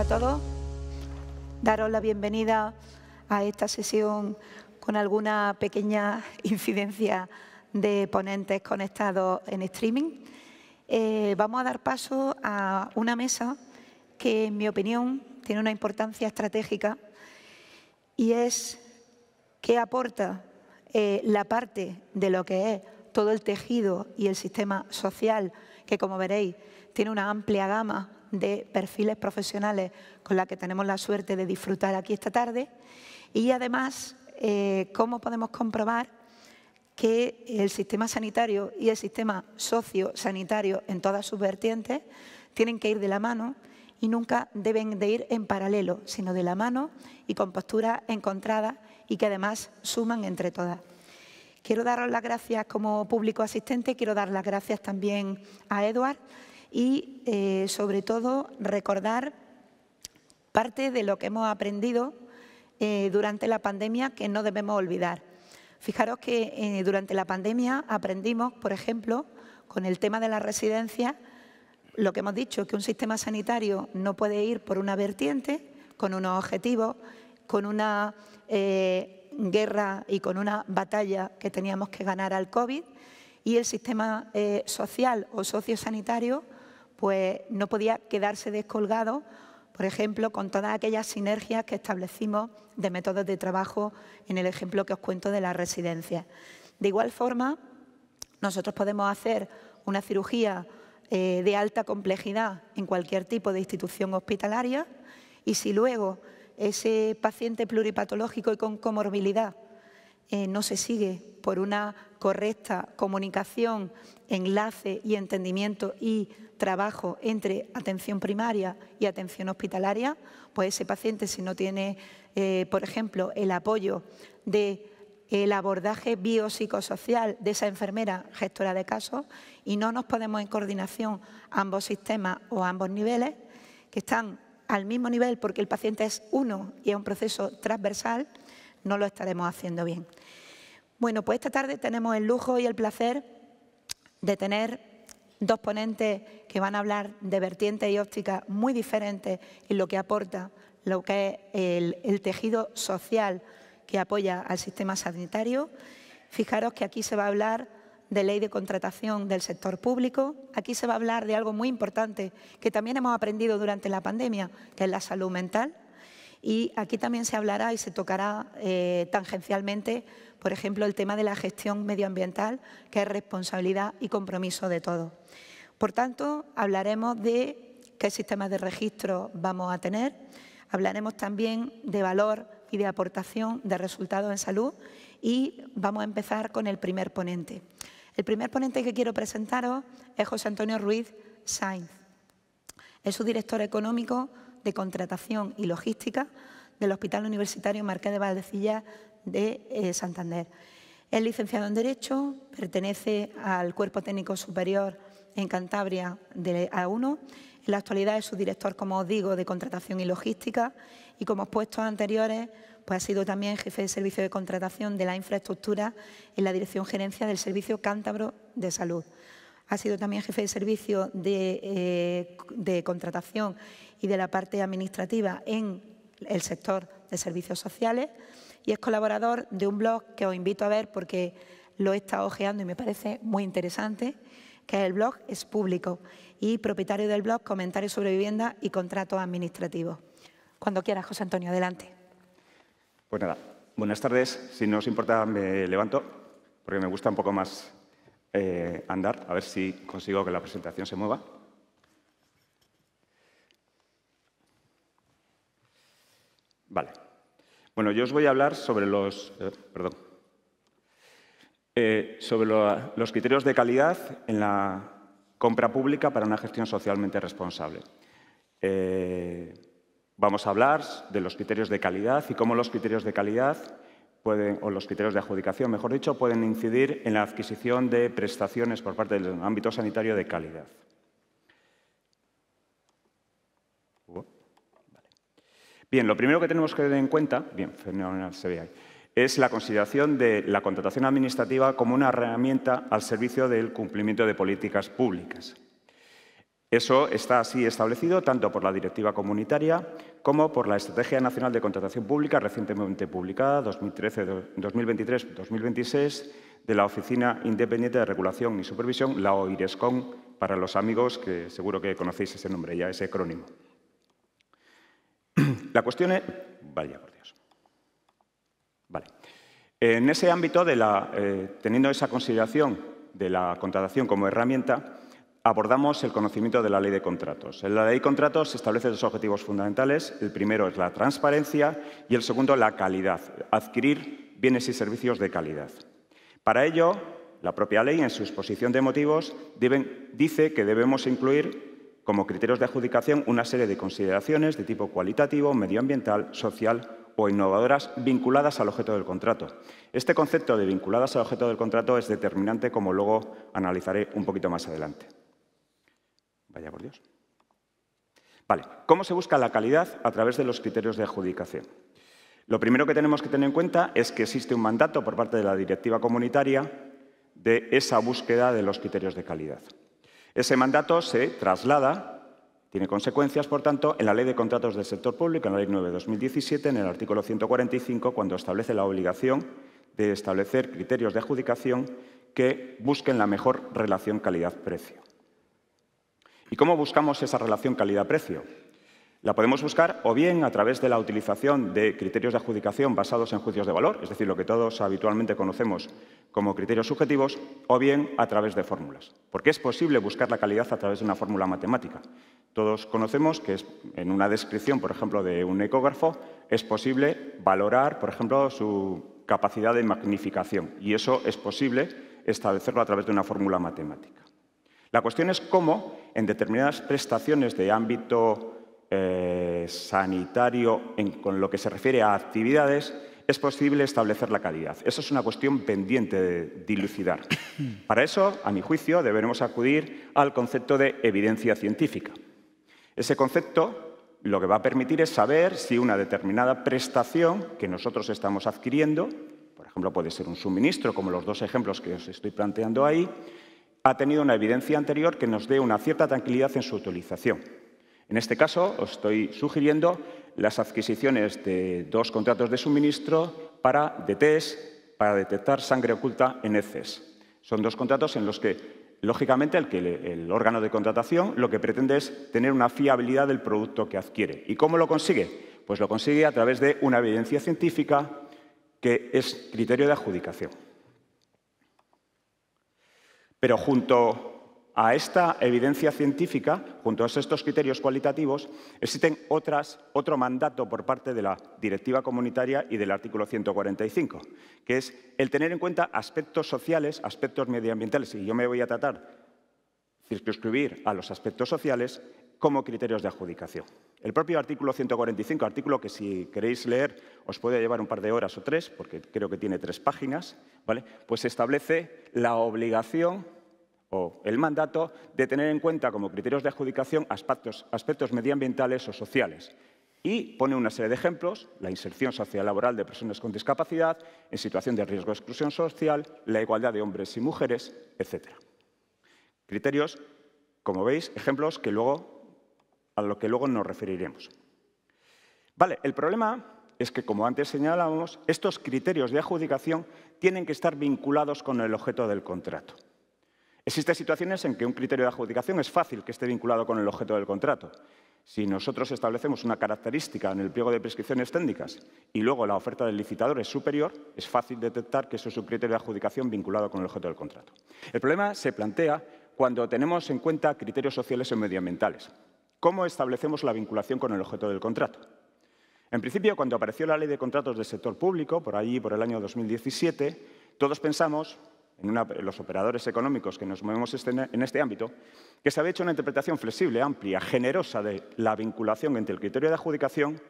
a todos. Daros la bienvenida a esta sesión con alguna pequeña incidencia de ponentes conectados en streaming. Vamos a dar paso a una mesa que, en mi opinión, tiene una importancia estratégica y es qué aporta la parte de lo que es todo el tejido y el sistema social, que, como veréis, tiene una amplia gama de perfiles profesionales con la que tenemos la suerte de disfrutar aquí esta tarde, y además cómo podemos comprobar que el sistema sanitario y el sistema sociosanitario en todas sus vertientes tienen que ir de la mano y nunca deben de ir en paralelo, sino de la mano y con posturas encontradas y que además suman entre todas. Quiero daros las gracias como público asistente, quiero dar las gracias también a Eduard y, sobre todo, recordar parte de lo que hemos aprendido durante la pandemia que no debemos olvidar. Fijaros que durante la pandemia aprendimos, por ejemplo, con el tema de las residencias, lo que hemos dicho, que un sistema sanitario no puede ir por una vertiente, con unos objetivos, con una guerra y con una batalla que teníamos que ganar al COVID, y el sistema social o sociosanitario pues no podía quedarse descolgado, por ejemplo, con todas aquellas sinergias que establecimos de métodos de trabajo en el ejemplo que os cuento de las residencias. De igual forma, nosotros podemos hacer una cirugía de alta complejidad en cualquier tipo de institución hospitalaria y si luego ese paciente pluripatológico y con comorbilidad no se sigue por una correcta comunicación, enlace y entendimiento y trabajo entre atención primaria y atención hospitalaria, pues ese paciente, si no tiene, por ejemplo, el apoyo del abordaje biopsicosocial de esa enfermera gestora de casos, y no nos podemos en coordinación ambos sistemas o ambos niveles, que están al mismo nivel porque el paciente es uno y es un proceso transversal, no lo estaremos haciendo bien. Bueno, pues esta tarde tenemos el lujo y el placer de tener dos ponentes que van a hablar de vertientes y ópticas muy diferentes en lo que aporta lo que es el tejido social que apoya al sistema sanitario. Fijaros que aquí se va a hablar de ley de contratación del sector público, aquí se va a hablar de algo muy importante que también hemos aprendido durante la pandemia, que es la salud mental, y aquí también se hablará y se tocará tangencialmente, por ejemplo, el tema de la gestión medioambiental, que es responsabilidad y compromiso de todos. Por tanto, hablaremos de qué sistemas de registro vamos a tener, hablaremos también de valor y de aportación de resultados en salud y vamos a empezar con el primer ponente. El primer ponente que quiero presentaros es José Antonio Ruiz Sainz. Es su director económico de contratación y logística del Hospital Universitario Marqués de Valdecilla de Santander. Es licenciado en Derecho, pertenece al Cuerpo Técnico Superior en Cantabria de A1. En la actualidad es su director, como os digo, de contratación y logística y como puestos anteriores pues ha sido también jefe de servicio de contratación de la infraestructura en la Dirección Gerencia del Servicio Cántabro de Salud. Ha sido también jefe de servicio de contratación y de la parte administrativa en el sector de servicios sociales y es colaborador de un blog que os invito a ver porque lo he estado hojeando y me parece muy interesante, que es el blog Es Público, y propietario del blog Comentarios sobre Vivienda y Contratos Administrativos. Cuando quieras, José Antonio, adelante. Pues nada, buenas tardes. Si no os importa, me levanto, porque me gusta un poco más andar, a ver si consigo que la presentación se mueva. Vale. Bueno, yo os voy a hablar sobre los criterios de calidad en la compra pública para una gestión socialmente responsable. Vamos a hablar de los criterios de calidad y cómo los criterios de calidad o los criterios de adjudicación, mejor dicho, pueden incidir en la adquisición de prestaciones por parte del ámbito sanitario de calidad. Bien, lo primero que tenemos que tener en cuenta, se ve ahí, es la consideración de la contratación administrativa como una herramienta al servicio del cumplimiento de políticas públicas. Eso está así establecido tanto por la Directiva Comunitaria como por la Estrategia Nacional de Contratación Pública recientemente publicada, 2023-2026, de la Oficina Independiente de Regulación y Supervisión, la OIRESCON, para los amigos que seguro que conocéis ese nombre ya, ese acrónimo. La cuestión es... Vaya, por Dios. Vale. En ese ámbito, teniendo esa consideración de la contratación como herramienta, abordamos el conocimiento de la Ley de Contratos. En la Ley de Contratos se establecen dos objetivos fundamentales. El primero es la transparencia y el segundo la calidad, adquirir bienes y servicios de calidad. Para ello, la propia ley, en su exposición de motivos, dice que debemos incluir como criterios de adjudicación una serie de consideraciones de tipo cualitativo, medioambiental, social o innovadoras vinculadas al objeto del contrato. Este concepto de vinculadas al objeto del contrato es determinante, como luego analizaré un poquito más adelante. Vaya por Dios. Vale, ¿cómo se busca la calidad a través de los criterios de adjudicación? Lo primero que tenemos que tener en cuenta es que existe un mandato por parte de la Directiva Comunitaria de esa búsqueda de los criterios de calidad. Ese mandato se traslada, tiene consecuencias, por tanto, en la Ley de Contratos del Sector Público, en la Ley 9/2017, en el artículo 145, cuando establece la obligación de establecer criterios de adjudicación que busquen la mejor relación calidad-precio. ¿Y cómo buscamos esa relación calidad-precio? La podemos buscar o bien a través de la utilización de criterios de adjudicación basados en juicios de valor, es decir, lo que todos habitualmente conocemos como criterios subjetivos, o bien a través de fórmulas. Porque es posible buscar la calidad a través de una fórmula matemática. Todos conocemos que en una descripción, por ejemplo, de un ecógrafo, es posible valorar, por ejemplo, su capacidad de magnificación. Y eso es posible establecerlo a través de una fórmula matemática. La cuestión es cómo, en determinadas prestaciones de ámbito sanitario, con lo que se refiere a actividades, es posible establecer la calidad. Eso es una cuestión pendiente de dilucidar. Para eso, a mi juicio, deberemos acudir al concepto de evidencia científica. Ese concepto lo que va a permitir es saber si una determinada prestación que nosotros estamos adquiriendo, por ejemplo, puede ser un suministro, como los dos ejemplos que os estoy planteando ahí, ha tenido una evidencia anterior que nos dé una cierta tranquilidad en su utilización. En este caso, os estoy sugiriendo las adquisiciones de 2 contratos de suministro de test para detectar sangre oculta en heces. Son 2 contratos en los que, lógicamente, el órgano de contratación lo que pretende es tener una fiabilidad del producto que adquiere. ¿Y cómo lo consigue? Pues lo consigue a través de una evidencia científica que es criterio de adjudicación. Pero junto a esta evidencia científica, junto a estos criterios cualitativos, existen otro mandato por parte de la Directiva Comunitaria y del artículo 145, que es el tener en cuenta aspectos sociales, aspectos medioambientales, y yo me voy a tratar de circunscribir a los aspectos sociales como criterios de adjudicación. El propio artículo 145, artículo que si queréis leer os puede llevar un par de horas o 3, porque creo que tiene 3 páginas, ¿vale? Pues establece la obligación o el mandato de tener en cuenta como criterios de adjudicación aspectos medioambientales o sociales. Y pone una serie de ejemplos: la inserción sociolaboral de personas con discapacidad, en situación de riesgo de exclusión social, la igualdad de hombres y mujeres, etc. Criterios, como veis, ejemplos a lo que luego nos referiremos. Vale, el problema es que, como antes señalábamos, estos criterios de adjudicación tienen que estar vinculados con el objeto del contrato. Existen situaciones en que un criterio de adjudicación es fácil que esté vinculado con el objeto del contrato. Si nosotros establecemos una característica en el pliego de prescripciones técnicas y luego la oferta del licitador es superior, es fácil detectar que eso es un criterio de adjudicación vinculado con el objeto del contrato. El problema se plantea cuando tenemos en cuenta criterios sociales y medioambientales. ¿Cómo establecemos la vinculación con el objeto del contrato? En principio, cuando apareció la Ley de Contratos del Sector Público, por el año 2017, todos pensamos, los operadores económicos que nos movemos en este ámbito, que se había hecho una interpretación flexible, amplia, generosa de la vinculación entre el criterio de adjudicación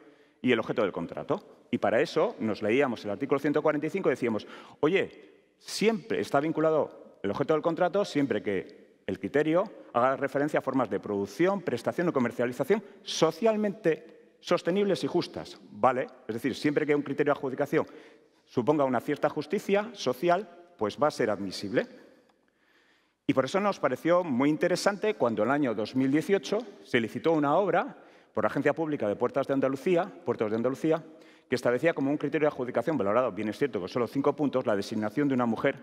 y el objeto del contrato. Y para eso nos leíamos el artículo 145 y decíamos, oye, siempre está vinculado el objeto del contrato siempre que el criterio haga referencia a formas de producción, prestación o comercialización socialmente sostenibles y justas. ¿Vale? Es decir, siempre que un criterio de adjudicación suponga una cierta justicia social, pues va a ser admisible. Y por eso nos pareció muy interesante cuando en el año 2018 se licitó una obra por la Agencia Pública de Puertos de Andalucía, que establecía como un criterio de adjudicación valorado, bien es cierto, con solo 5 puntos, la designación de una mujer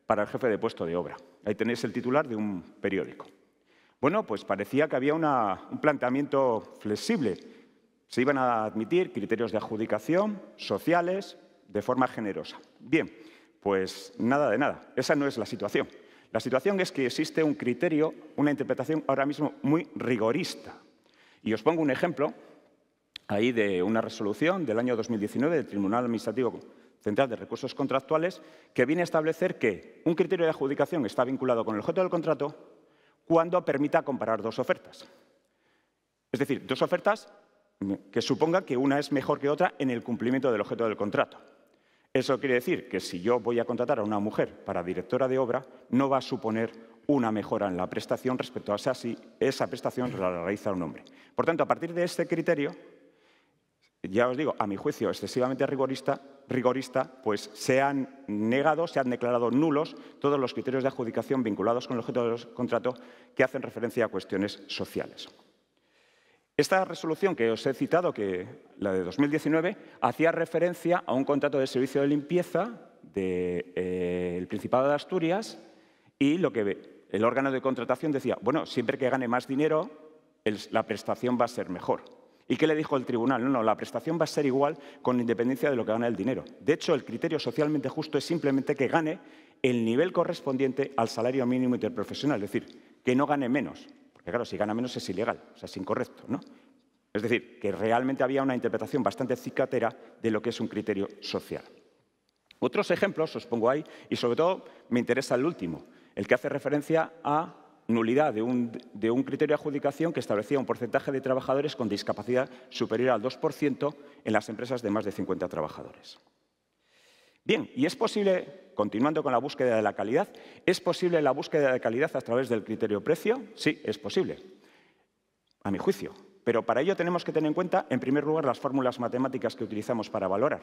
para el jefe de puesto de obra. Ahí tenéis el titular de un periódico. Bueno, pues parecía que había un planteamiento flexible. Se iban a admitir criterios de adjudicación sociales de forma generosa. Bien, pues nada de nada. Esa no es la situación. La situación es que existe un criterio, una interpretación ahora mismo muy rigorista. Y os pongo un ejemplo ahí de una resolución del año 2019 del Tribunal Administrativo Central de Recursos Contractuales que viene a establecer que un criterio de adjudicación está vinculado con el objeto del contrato cuando permita comparar 2 ofertas. Es decir, 2 ofertas que suponga que una es mejor que otra en el cumplimiento del objeto del contrato. Eso quiere decir que si yo voy a contratar a una mujer para directora de obra, no va a suponer una mejora en la prestación respecto a si esa prestación la realiza un hombre. Por tanto, a partir de este criterio, ya os digo, a mi juicio excesivamente rigorista, pues se han negado, se han declarado nulos todos los criterios de adjudicación vinculados con el objeto del contrato que hacen referencia a cuestiones sociales. Esta resolución que os he citado, la de 2019, hacía referencia a un contrato de servicio de limpieza del Principado de Asturias y lo que el órgano de contratación decía, bueno, siempre que gane más dinero, la prestación va a ser mejor. ¿Y qué le dijo el tribunal? No, la prestación va a ser igual con independencia de lo que gane el dinero. De hecho, el criterio socialmente justo es simplemente que gane el nivel correspondiente al salario mínimo interprofesional, es decir, que no gane menos. Porque claro, si gana menos es ilegal, o sea, es incorrecto, ¿no? Es decir, que realmente había una interpretación bastante cicatera de lo que es un criterio social. Otros ejemplos os pongo ahí, y sobre todo me interesa el último, el que hace referencia a nulidad de un criterio de adjudicación que establecía un porcentaje de trabajadores con discapacidad superior al 2% en las empresas de más de 50 trabajadores. Bien, ¿y es posible, continuando con la búsqueda de la calidad, es posible la búsqueda de calidad a través del criterio precio? Sí, es posible, a mi juicio. Pero para ello tenemos que tener en cuenta, en primer lugar, las fórmulas matemáticas que utilizamos para valorar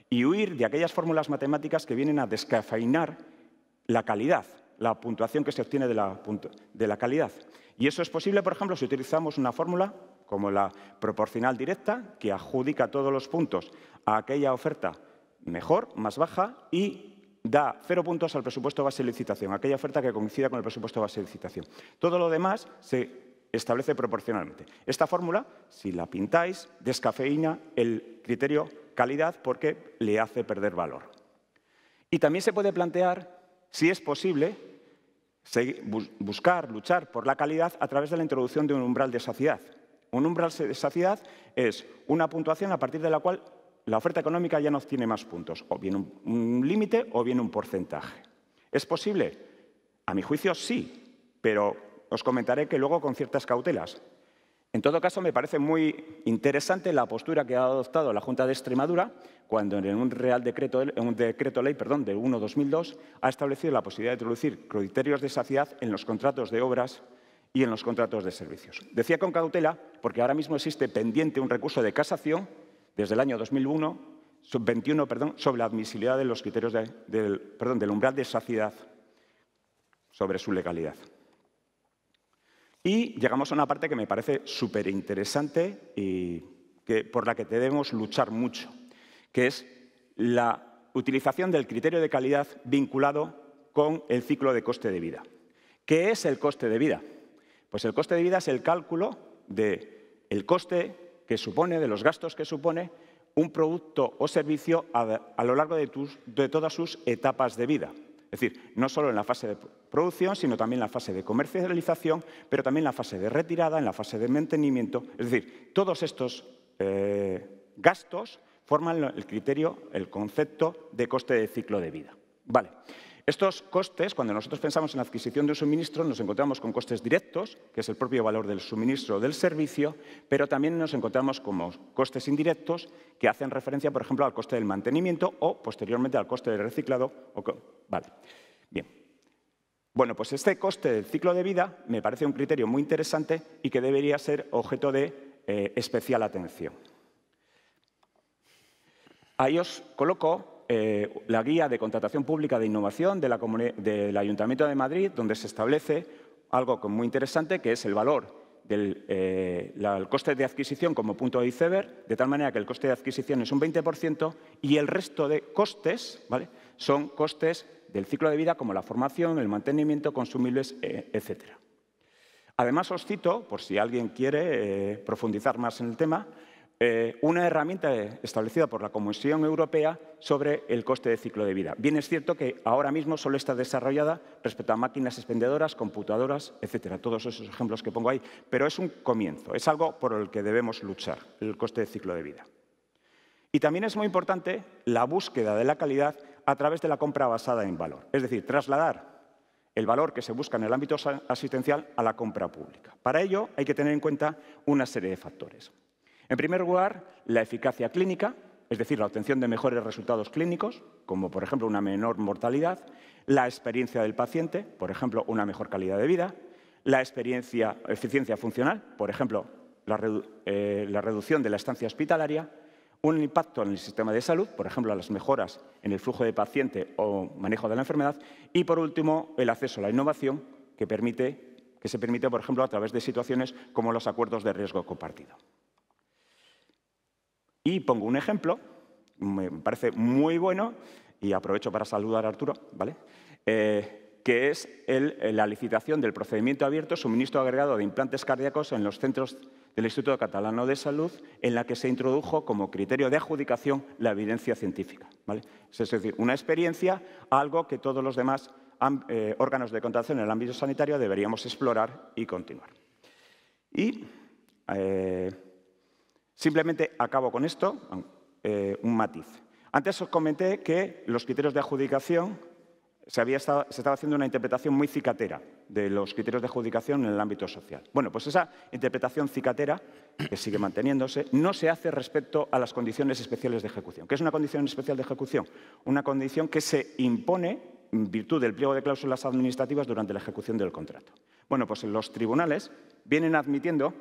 y huir de aquellas fórmulas matemáticas que vienen a descafeinar la calidad, la puntuación que se obtiene de la calidad. Y eso es posible, por ejemplo, si utilizamos una fórmula como la proporcional directa, que adjudica todos los puntos a aquella oferta mejor, más baja, y da 0 puntos al presupuesto base de licitación, aquella oferta que coincida con el presupuesto base de licitación. Todo lo demás se establece proporcionalmente. Esta fórmula, si la pintáis, descafeína el criterio calidad porque le hace perder valor. Y también se puede plantear si es posible buscar, luchar por la calidad a través de la introducción de un umbral de saciedad. Un umbral de saciedad es una puntuación a partir de la cual la oferta económica ya no tiene más puntos, o bien un límite o bien un porcentaje. ¿Es posible? A mi juicio sí, pero os comentaré que luego con ciertas cautelas. En todo caso, me parece muy interesante la postura que ha adoptado la Junta de Extremadura cuando en un decreto ley de 1/2002 ha establecido la posibilidad de introducir criterios de saciedad en los contratos de obras y en los contratos de servicios. Decía con cautela porque ahora mismo existe pendiente un recurso de casación desde el año 2021 sobre la admisibilidad de los criterios del umbral de saciedad sobre su legalidad. Y llegamos a una parte que me parece súper interesante y por la que debemos luchar mucho, que es la utilización del criterio de calidad vinculado con el ciclo de coste de vida. ¿Qué es el coste de vida? Pues el coste de vida es el cálculo del coste que supone, de los gastos que supone un producto o servicio a lo largo de todas sus etapas de vida. Es decir, no solo en la fase de producción, sino también en la fase de comercialización, pero también en la fase de retirada, en la fase de mantenimiento. Es decir, todos estos gastos forman el criterio, el concepto de coste de ciclo de vida. Vale. Estos costes, cuando nosotros pensamos en la adquisición de un suministro, nos encontramos con costes directos, que es el propio valor del suministro o del servicio, pero también nos encontramos con costes indirectos que hacen referencia, por ejemplo, al coste del mantenimiento o, posteriormente, al coste del reciclado. Vale. Bien. Bueno, pues este coste del ciclo de vida me parece un criterio muy interesante y que debería ser objeto de especial atención. Ahí os coloco la Guía de Contratación Pública de Innovación del Ayuntamiento de Madrid, donde se establece algo muy interesante, que es el valor del coste de adquisición como punto de iceberg, de tal manera que el coste de adquisición es un 20% y el resto de costes, ¿vale?, son costes del ciclo de vida, como la formación, el mantenimiento, consumibles, etcétera. Además, os cito, por si alguien quiere profundizar más en el tema, una herramienta establecida por la Comisión Europea sobre el coste de ciclo de vida. Bien es cierto que ahora mismo solo está desarrollada respecto a máquinas expendedoras, computadoras, etcétera, todos esos ejemplos que pongo ahí, pero es un comienzo, es algo por el que debemos luchar, el coste de ciclo de vida. Y también es muy importante la búsqueda de la calidad a través de la compra basada en valor, es decir, trasladar el valor que se busca en el ámbito asistencial a la compra pública. Para ello hay que tener en cuenta una serie de factores. En primer lugar, la eficacia clínica, es decir, la obtención de mejores resultados clínicos, como por ejemplo una menor mortalidad, la experiencia del paciente, por ejemplo, una mejor calidad de vida, la eficiencia funcional, por ejemplo, la reducción de la estancia hospitalaria, un impacto en el sistema de salud, por ejemplo, las mejoras en el flujo de paciente o manejo de la enfermedad, y por último, el acceso a la innovación que se permite, por ejemplo, a través de situaciones como los acuerdos de riesgo compartido. Y pongo un ejemplo, me parece muy bueno, y aprovecho para saludar a Arturo, ¿vale?, que es la licitación del procedimiento abierto suministro agregado de implantes cardíacos en los centros del Instituto Catalano de Salud, en la que se introdujo como criterio de adjudicación la evidencia científica, ¿vale? Es decir, una experiencia, algo que todos los demás órganos de contratación en el ámbito sanitario deberíamos explorar y continuar. Y simplemente acabo con esto, un matiz. Antes os comenté que los criterios de adjudicación se estaba haciendo una interpretación muy cicatera de los criterios de adjudicación en el ámbito social. Bueno, pues esa interpretación cicatera, que sigue manteniéndose, no se hace respecto a las condiciones especiales de ejecución. ¿Qué es una condición especial de ejecución? Una condición que se impone en virtud del pliego de cláusulas administrativas durante la ejecución del contrato. Bueno, pues los tribunales vienen admitiendo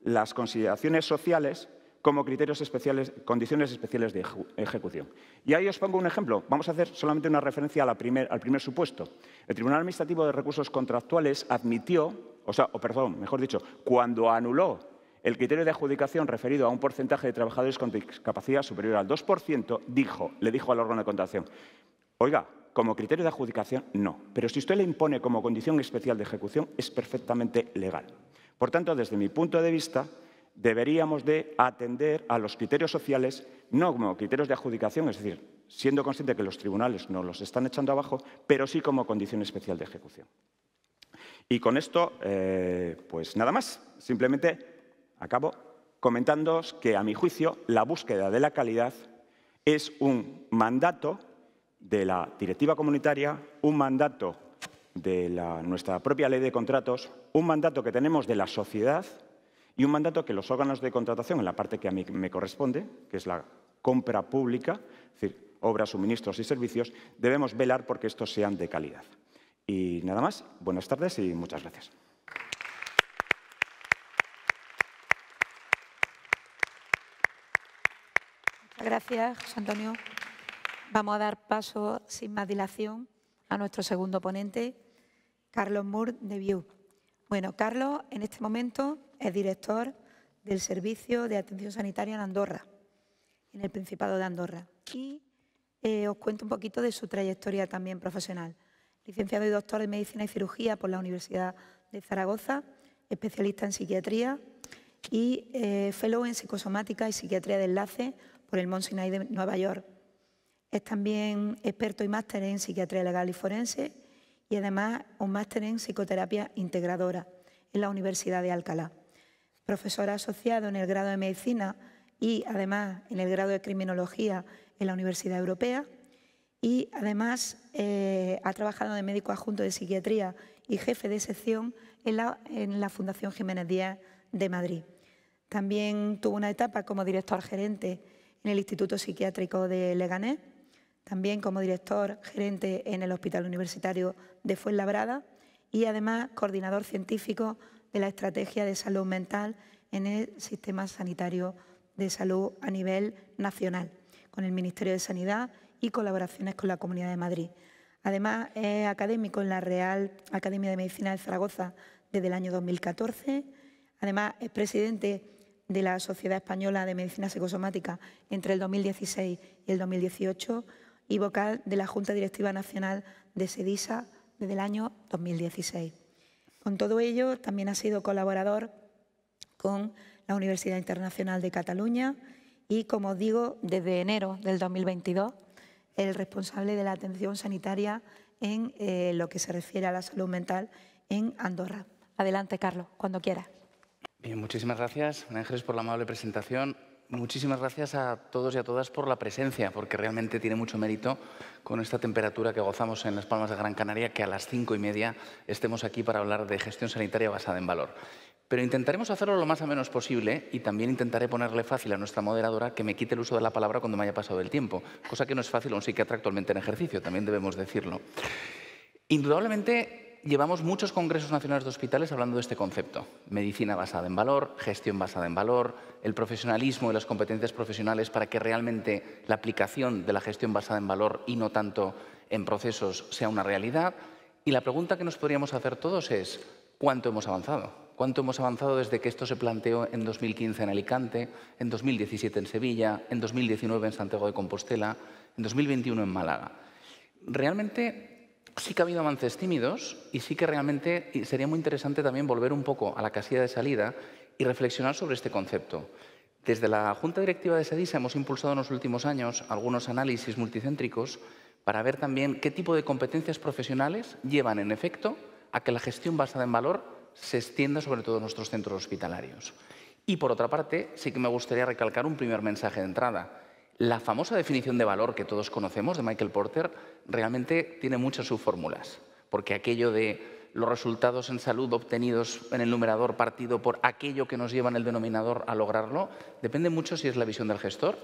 las consideraciones sociales como criterios especiales, condiciones especiales de ejecución. Y ahí os pongo un ejemplo. Vamos a hacer solamente una referencia al primer supuesto. El Tribunal Administrativo de Recursos Contractuales admitió, mejor dicho, cuando anuló el criterio de adjudicación referido a un porcentaje de trabajadores con discapacidad superior al 2%, le dijo al órgano de contratación, oiga, como criterio de adjudicación no, pero si usted le impone como condición especial de ejecución es perfectamente legal. Por tanto, desde mi punto de vista, deberíamos de atender a los criterios sociales no como criterios de adjudicación, es decir, siendo consciente que los tribunales nos los están echando abajo, pero sí como condición especial de ejecución. Y con esto, pues nada más. Simplemente acabo comentándoos que, a mi juicio, la búsqueda de la calidad es un mandato de la directiva comunitaria, un mandato de nuestra propia ley de contratos, un mandato que tenemos de la sociedad y un mandato que los órganos de contratación, en la parte que a mí me corresponde, que es la compra pública, es decir, obras, suministros y servicios, debemos velar porque estos sean de calidad. Y nada más, buenas tardes y muchas gracias. Muchas gracias, José Antonio. Vamos a dar paso, sin más dilación, a nuestro segundo ponente, Carlos Moore, de Viu. Bueno, Carlos, en este momento, es director del Servicio de Atención Sanitaria en Andorra, en el Principado de Andorra. Y os cuento un poquito de su trayectoria también profesional. Licenciado y doctor en Medicina y Cirugía por la Universidad de Zaragoza, especialista en psiquiatría y fellow en psicosomática y psiquiatría de enlace por el Mount Sinai de Nueva York. Es también experto y máster en psiquiatría legal y forense y además un máster en psicoterapia integradora en la Universidad de Alcalá. Profesor asociado en el grado de Medicina y además en el grado de Criminología en la Universidad Europea y además ha trabajado de médico adjunto de psiquiatría y jefe de sección en la Fundación Jiménez Díaz de Madrid. También tuvo una etapa como director gerente en el Instituto Psiquiátrico de Leganés, también como director gerente en el Hospital Universitario de Fuenlabrada y además coordinador científico de la Estrategia de Salud Mental en el Sistema Sanitario de Salud a nivel nacional, con el Ministerio de Sanidad y colaboraciones con la Comunidad de Madrid. Además, es académico en la Real Academia de Medicina de Zaragoza desde el año 2014. Además, es presidente de la Sociedad Española de Medicina Psicosomática entre el 2016 y el 2018 y vocal de la Junta Directiva Nacional de SEDISA desde el año 2016. Con todo ello, también ha sido colaborador con la Universidad Internacional de Cataluña y, como os digo, desde enero del 2022, el responsable de la atención sanitaria en lo que se refiere a la salud mental en Andorra. Adelante, Carlos, cuando quieras. Bien, muchísimas gracias, María Ángeles, por la amable presentación. Muchísimas gracias a todos y a todas por la presencia, porque realmente tiene mucho mérito con esta temperatura que gozamos en Las Palmas de Gran Canaria, que a las 5:30 estemos aquí para hablar de gestión sanitaria basada en valor. Pero intentaremos hacerlo lo más o menos posible y también intentaré ponerle fácil a nuestra moderadora que me quite el uso de la palabra cuando me haya pasado el tiempo, cosa que no es fácil a un psiquiatra actualmente en ejercicio, también debemos decirlo. Indudablemente, llevamos muchos congresos nacionales de hospitales hablando de este concepto. Medicina basada en valor, gestión basada en valor, el profesionalismo y las competencias profesionales para que realmente la aplicación de la gestión basada en valor y no tanto en procesos sea una realidad. Y la pregunta que nos podríamos hacer todos es, ¿cuánto hemos avanzado? ¿Cuánto hemos avanzado desde que esto se planteó en 2015 en Alicante, en 2017 en Sevilla, en 2019 en Santiago de Compostela, en 2021 en Málaga? Realmente sí que ha habido avances tímidos y sí que realmente sería muy interesante también volver un poco a la casilla de salida y reflexionar sobre este concepto. Desde la Junta Directiva de SEDISA hemos impulsado en los últimos años algunos análisis multicéntricos para ver también qué tipo de competencias profesionales llevan en efecto a que la gestión basada en valor se extienda sobre todo en nuestros centros hospitalarios. Y por otra parte, sí que me gustaría recalcar un primer mensaje de entrada. La famosa definición de valor que todos conocemos de Michael Porter realmente tiene muchas subfórmulas, porque aquello de los resultados en salud obtenidos en el numerador partido por aquello que nos lleva en el denominador a lograrlo, depende mucho si es la visión del gestor,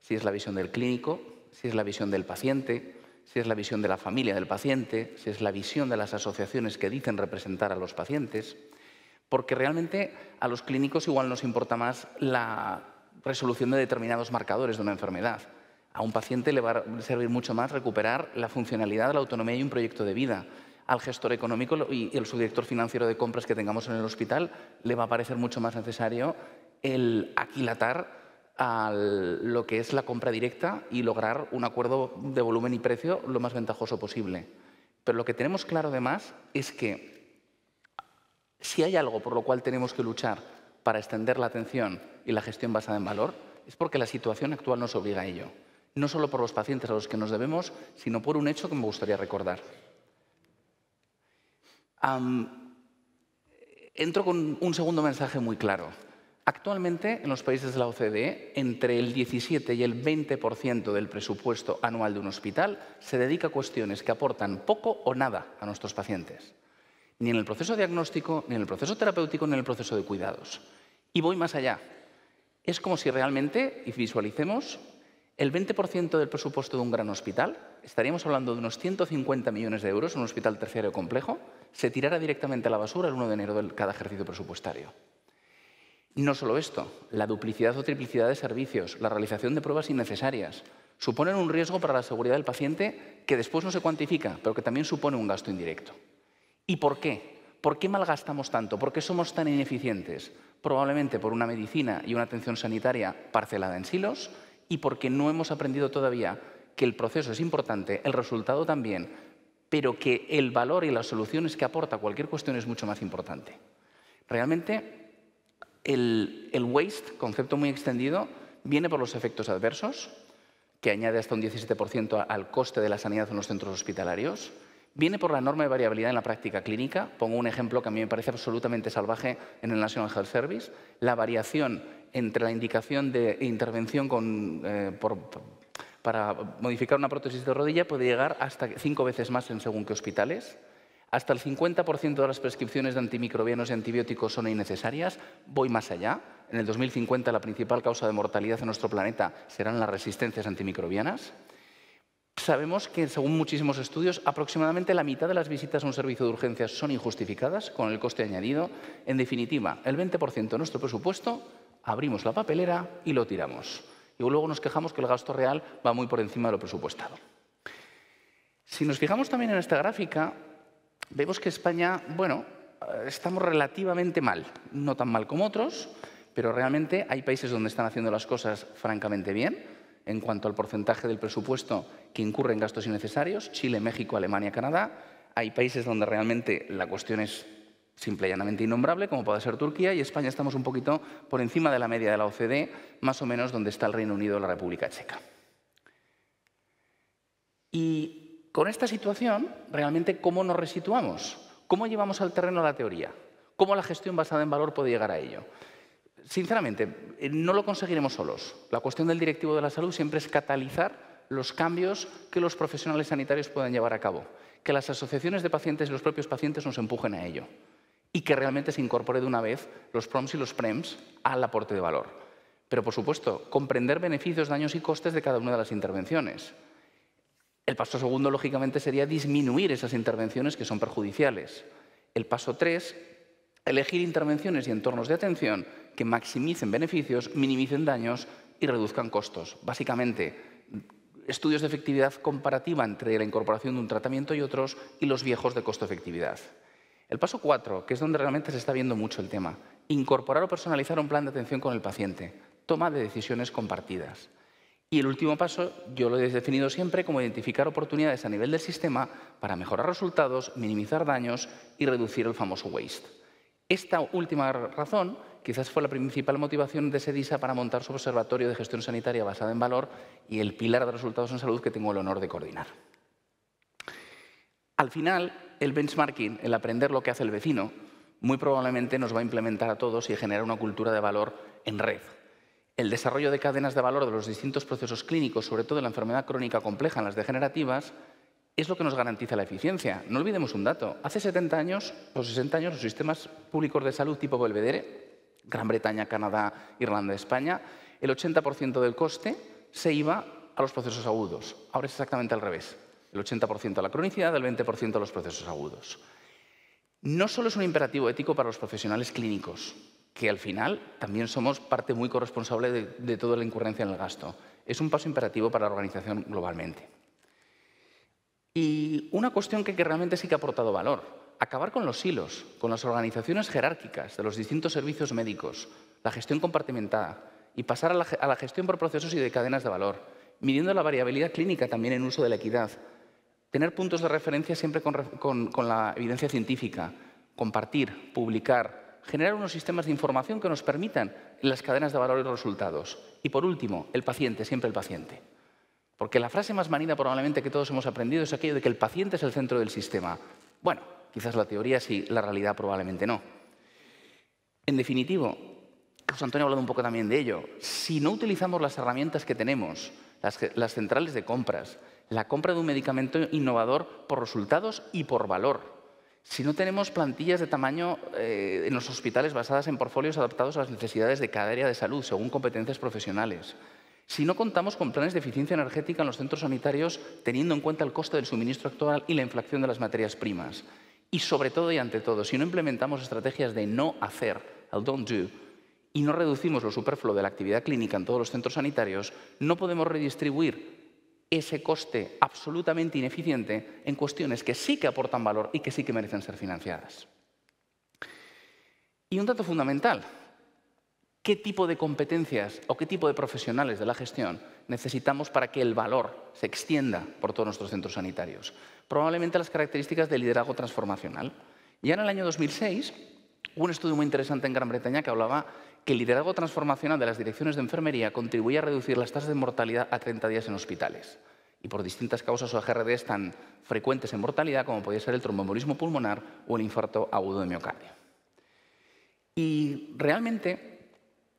si es la visión del clínico, si es la visión del paciente, si es la visión de la familia del paciente, si es la visión de las asociaciones que dicen representar a los pacientes, porque realmente a los clínicos igual nos importa más la resolución de determinados marcadores de una enfermedad. A un paciente le va a servir mucho más recuperar la funcionalidad, la autonomía y un proyecto de vida. Al gestor económico y el subdirector financiero de compras que tengamos en el hospital le va a parecer mucho más necesario el aquilatar a lo que es la compra directa y lograr un acuerdo de volumen y precio lo más ventajoso posible. Pero lo que tenemos claro además es que si hay algo por lo cual tenemos que luchar para extender la atención y la gestión basada en valor, es porque la situación actual nos obliga a ello. No solo por los pacientes a los que nos debemos, sino por un hecho que me gustaría recordar. Entro con un segundo mensaje muy claro. Actualmente, en los países de la OCDE, entre el 17 y el 20% del presupuesto anual de un hospital se dedica a cuestiones que aportan poco o nada a nuestros pacientes. Ni en el proceso diagnóstico, ni en el proceso terapéutico, ni en el proceso de cuidados. Y voy más allá. Es como si realmente, y visualicemos, el 20% del presupuesto de un gran hospital, estaríamos hablando de unos 150 millones de euros en un hospital terciario complejo, se tirara directamente a la basura el 1 de enero de cada ejercicio presupuestario. No solo esto, la duplicidad o triplicidad de servicios, la realización de pruebas innecesarias, suponen un riesgo para la seguridad del paciente que después no se cuantifica, pero que también supone un gasto indirecto. ¿Y por qué? ¿Por qué malgastamos tanto? ¿Por qué somos tan ineficientes? Probablemente por una medicina y una atención sanitaria parcelada en silos y porque no hemos aprendido todavía que el proceso es importante, el resultado también, pero que el valor y las soluciones que aporta cualquier cuestión es mucho más importante. Realmente, el waste, concepto muy extendido, viene por los efectos adversos, que añade hasta un 17% al coste de la sanidad en los centros hospitalarios. Viene por la enorme variabilidad en la práctica clínica. Pongo un ejemplo que a mí me parece absolutamente salvaje en el National Health Service. La variación entre la indicación de intervención para modificar una prótesis de rodilla puede llegar hasta 5 veces más en según qué hospitales. Hasta el 50% de las prescripciones de antimicrobianos y antibióticos son innecesarias. Voy más allá. En el 2050 la principal causa de mortalidad en nuestro planeta serán las resistencias antimicrobianas. Sabemos que, según muchísimos estudios, aproximadamente la mitad de las visitas a un servicio de urgencias son injustificadas, con el coste añadido. En definitiva, el 20% de nuestro presupuesto abrimos la papelera y lo tiramos. Y luego nos quejamos que el gasto real va muy por encima de lo presupuestado. Si nos fijamos también en esta gráfica, vemos que España, bueno, estamos relativamente mal. No tan mal como otros, pero realmente hay países donde están haciendo las cosas francamente bien en cuanto al porcentaje del presupuesto que incurre en gastos innecesarios. Chile, México, Alemania, Canadá. Hay países donde realmente la cuestión es simple y llanamente innombrable, como puede ser Turquía, y España estamos un poquito por encima de la media de la OCDE, más o menos donde está el Reino Unido o la República Checa. Y con esta situación, realmente, ¿cómo nos resituamos? ¿Cómo llevamos al terreno la teoría? ¿Cómo la gestión basada en valor puede llegar a ello? Sinceramente, no lo conseguiremos solos. La cuestión del directivo de la salud siempre es catalizar los cambios que los profesionales sanitarios puedan llevar a cabo, que las asociaciones de pacientes y los propios pacientes nos empujen a ello y que realmente se incorpore de una vez los PROMs y los PREMs al aporte de valor. Pero, por supuesto, comprender beneficios, daños y costes de cada una de las intervenciones. El paso segundo, lógicamente, sería disminuir esas intervenciones que son perjudiciales. El paso 3, elegir intervenciones y entornos de atención que maximicen beneficios, minimicen daños y reduzcan costos. Básicamente, estudios de efectividad comparativa entre la incorporación de un tratamiento y otros y los viejos de costo-efectividad. El paso 4, que es donde realmente se está viendo mucho el tema, incorporar o personalizar un plan de atención con el paciente, toma de decisiones compartidas. Y el último paso, yo lo he definido siempre como identificar oportunidades a nivel del sistema para mejorar resultados, minimizar daños y reducir el famoso waste. Esta última razón quizás fue la principal motivación de SEDISA para montar su observatorio de gestión sanitaria basada en valor y el pilar de resultados en salud que tengo el honor de coordinar. Al final, el benchmarking, el aprender lo que hace el vecino, muy probablemente nos va a implementar a todos y generar una cultura de valor en red. El desarrollo de cadenas de valor de los distintos procesos clínicos, sobre todo en la enfermedad crónica compleja, en las degenerativas, es lo que nos garantiza la eficiencia. No olvidemos un dato. Hace 70 años o 60 años, los sistemas públicos de salud tipo Belvedere, Gran Bretaña, Canadá, Irlanda, España, el 80% del coste se iba a los procesos agudos. Ahora es exactamente al revés. El 80% a la cronicidad, el 20% a los procesos agudos. No solo es un imperativo ético para los profesionales clínicos, que al final también somos parte muy corresponsable de toda la incurrencia en el gasto. Es un paso imperativo para la organización globalmente. Y una cuestión que realmente sí que ha aportado valor, acabar con los silos, con las organizaciones jerárquicas de los distintos servicios médicos, la gestión compartimentada y pasar a la gestión por procesos y de cadenas de valor, midiendo la variabilidad clínica también en uso de la equidad, tener puntos de referencia siempre con la evidencia científica, compartir, publicar, generar unos sistemas de información que nos permitan en las cadenas de valor y los resultados. Y por último, el paciente, siempre el paciente. Porque la frase más manida probablemente que todos hemos aprendido es aquello de que el paciente es el centro del sistema. Bueno, quizás la teoría sí, la realidad probablemente no. En definitivo, José Antonio ha hablado un poco también de ello, si no utilizamos las herramientas que tenemos, las centrales de compras, la compra de un medicamento innovador por resultados y por valor, si no tenemos plantillas de tamaño en los hospitales basadas en portfolios adaptados a las necesidades de cada área de salud, según competencias profesionales, si no contamos con planes de eficiencia energética en los centros sanitarios, teniendo en cuenta el coste del suministro actual y la inflación de las materias primas, y sobre todo y ante todo, si no implementamos estrategias de no hacer, el don't do, y no reducimos lo superfluo de la actividad clínica en todos los centros sanitarios, no podemos redistribuir ese coste absolutamente ineficiente en cuestiones que sí que aportan valor y que sí que merecen ser financiadas. Y un dato fundamental, ¿qué tipo de competencias o qué tipo de profesionales de la gestión necesitamos para que el valor se extienda por todos nuestros centros sanitarios? Probablemente las características del liderazgo transformacional. Ya en el año 2006, hubo un estudio muy interesante en Gran Bretaña que hablaba que el liderazgo transformacional de las direcciones de enfermería contribuía a reducir las tasas de mortalidad a 30 días en hospitales. Y por distintas causas o AGRDs tan frecuentes en mortalidad como podía ser el tromboembolismo pulmonar o el infarto agudo de miocardio. Y realmente,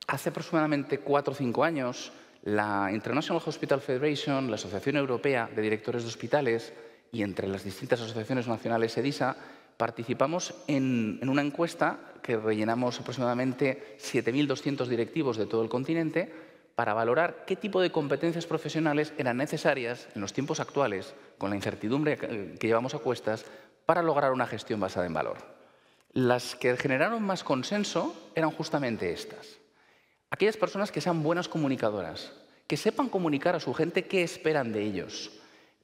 hace aproximadamente 4 o 5 años, la International Hospital Federation, la Asociación Europea de Directores de Hospitales, y entre las distintas asociaciones nacionales SEDISA, participamos en una encuesta que rellenamos aproximadamente 7.200 directivos de todo el continente para valorar qué tipo de competencias profesionales eran necesarias en los tiempos actuales, con la incertidumbre que llevamos a cuestas, para lograr una gestión basada en valor. Las que generaron más consenso eran justamente estas. Aquellas personas que sean buenas comunicadoras, que sepan comunicar a su gente qué esperan de ellos,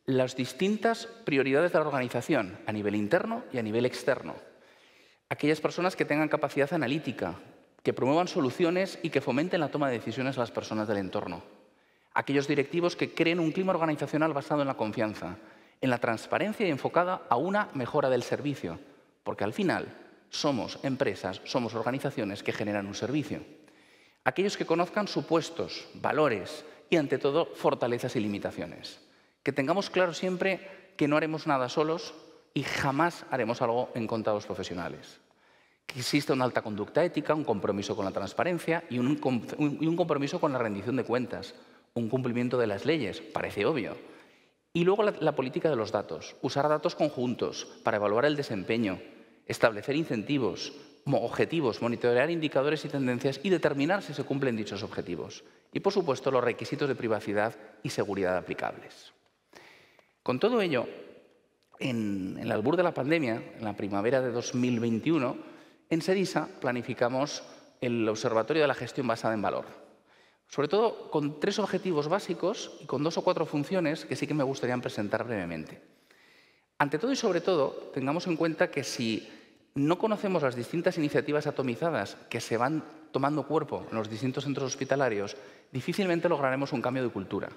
las distintas prioridades de la organización a nivel interno y a nivel externo. Aquellas personas que tengan capacidad analítica, que promuevan soluciones y que fomenten la toma de decisiones a las personas del entorno. Aquellos directivos que creen un clima organizacional basado en la confianza, en la transparencia y enfocada a una mejora del servicio, porque al final somos empresas, somos organizaciones que generan un servicio. Aquellos que conozcan supuestos, valores y, ante todo, fortalezas y limitaciones. Que tengamos claro siempre que no haremos nada solos y jamás haremos algo en contra de los profesionales. Que existe una alta conducta ética, un compromiso con la transparencia y un compromiso con la rendición de cuentas, un cumplimiento de las leyes, parece obvio. Y luego la política de los datos, usar datos conjuntos para evaluar el desempeño, establecer incentivos, objetivos, monitorear indicadores y tendencias y determinar si se cumplen dichos objetivos. Y, por supuesto, los requisitos de privacidad y seguridad aplicables. Con todo ello, en el albur de la pandemia, en la primavera de 2021, en SEDISA planificamos el Observatorio de la Gestión Basada en Valor. Sobre todo con 3 objetivos básicos y con 2 o 4 funciones que sí que me gustaría presentar brevemente. Ante todo y sobre todo, tengamos en cuenta que si no conocemos las distintas iniciativas atomizadas que se van tomando cuerpo en los distintos centros hospitalarios, difícilmente lograremos un cambio de cultura.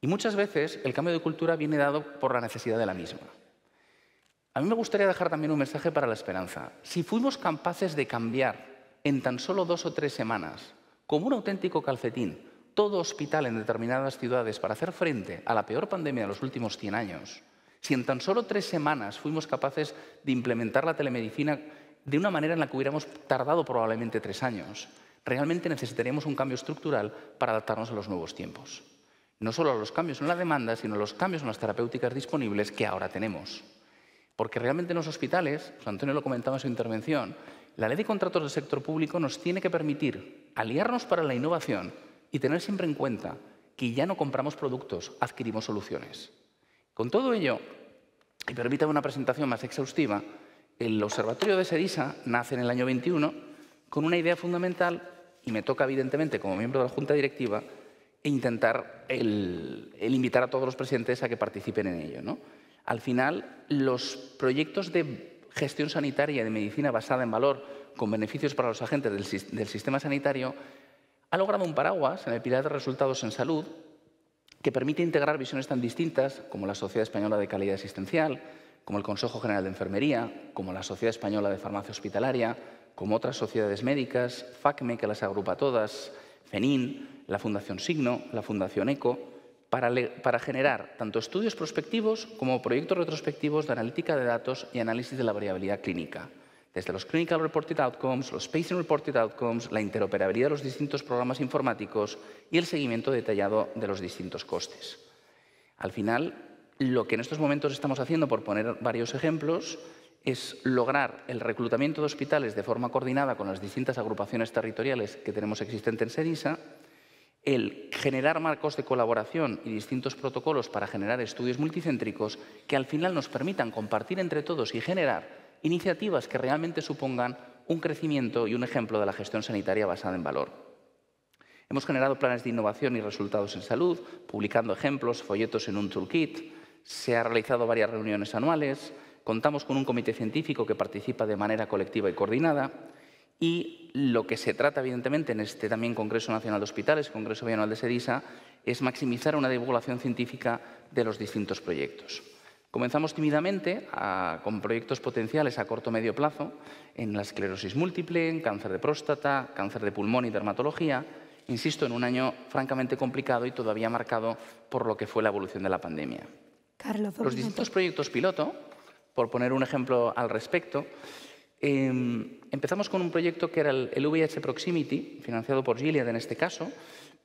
Y muchas veces el cambio de cultura viene dado por la necesidad de la misma. A mí me gustaría dejar también un mensaje para la esperanza. Si fuimos capaces de cambiar en tan solo 2 o 3 semanas, como un auténtico calcetín, todo hospital en determinadas ciudades para hacer frente a la peor pandemia de los últimos 100 años, si en tan solo 3 semanas fuimos capaces de implementar la telemedicina de una manera en la que hubiéramos tardado probablemente 3 años, realmente necesitaríamos un cambio estructural para adaptarnos a los nuevos tiempos. No solo a los cambios en la demanda, sino a los cambios en las terapéuticas disponibles que ahora tenemos. Porque realmente en los hospitales, José Antonio lo comentaba en su intervención, la ley de contratos del sector público nos tiene que permitir aliarnos para la innovación y tener siempre en cuenta que ya no compramos productos, adquirimos soluciones. Con todo ello, y permítame una presentación más exhaustiva, el Observatorio de SEDISA nace en el año 21 con una idea fundamental, y me toca evidentemente como miembro de la Junta Directiva, intentar el invitar a todos los presentes a que participen en ello, ¿no? Al final, los proyectos de gestión sanitaria y de medicina basada en valor con beneficios para los agentes del sistema sanitario ha logrado un paraguas en el pilar de resultados en salud que permite integrar visiones tan distintas como la Sociedad Española de Calidad Asistencial, como el Consejo General de Enfermería, como la Sociedad Española de Farmacia Hospitalaria, como otras sociedades médicas, FACME, que las agrupa todas, FENIN, la Fundación Signo, la Fundación ECO, para generar tanto estudios prospectivos como proyectos retrospectivos de analítica de datos y análisis de la variabilidad clínica. Desde los Clinical Reported Outcomes, los Patient Reported Outcomes, la interoperabilidad de los distintos programas informáticos y el seguimiento detallado de los distintos costes. Al final, lo que en estos momentos estamos haciendo, por poner varios ejemplos, es lograr el reclutamiento de hospitales de forma coordinada con las distintas agrupaciones territoriales que tenemos existentes en SEDISA, el generar marcos de colaboración y distintos protocolos para generar estudios multicéntricos que al final nos permitan compartir entre todos y generar iniciativas que realmente supongan un crecimiento y un ejemplo de la gestión sanitaria basada en valor. Hemos generado planes de innovación y resultados en salud, publicando ejemplos, folletos en un toolkit, se han realizado varias reuniones anuales, contamos con un comité científico que participa de manera colectiva y coordinada y lo que se trata, evidentemente, en este también Congreso Nacional de Hospitales, Congreso Bianual de SEDISA, es maximizar una divulgación científica de los distintos proyectos. Comenzamos tímidamente con proyectos potenciales a corto o medio plazo en la esclerosis múltiple, en cáncer de próstata, cáncer de pulmón y dermatología, insisto, en un año francamente complicado y todavía marcado por lo que fue la evolución de la pandemia. Carlos, los distintos proyectos piloto, por poner un ejemplo al respecto, empezamos con un proyecto que era el VIH Proximity, financiado por Gilead en este caso,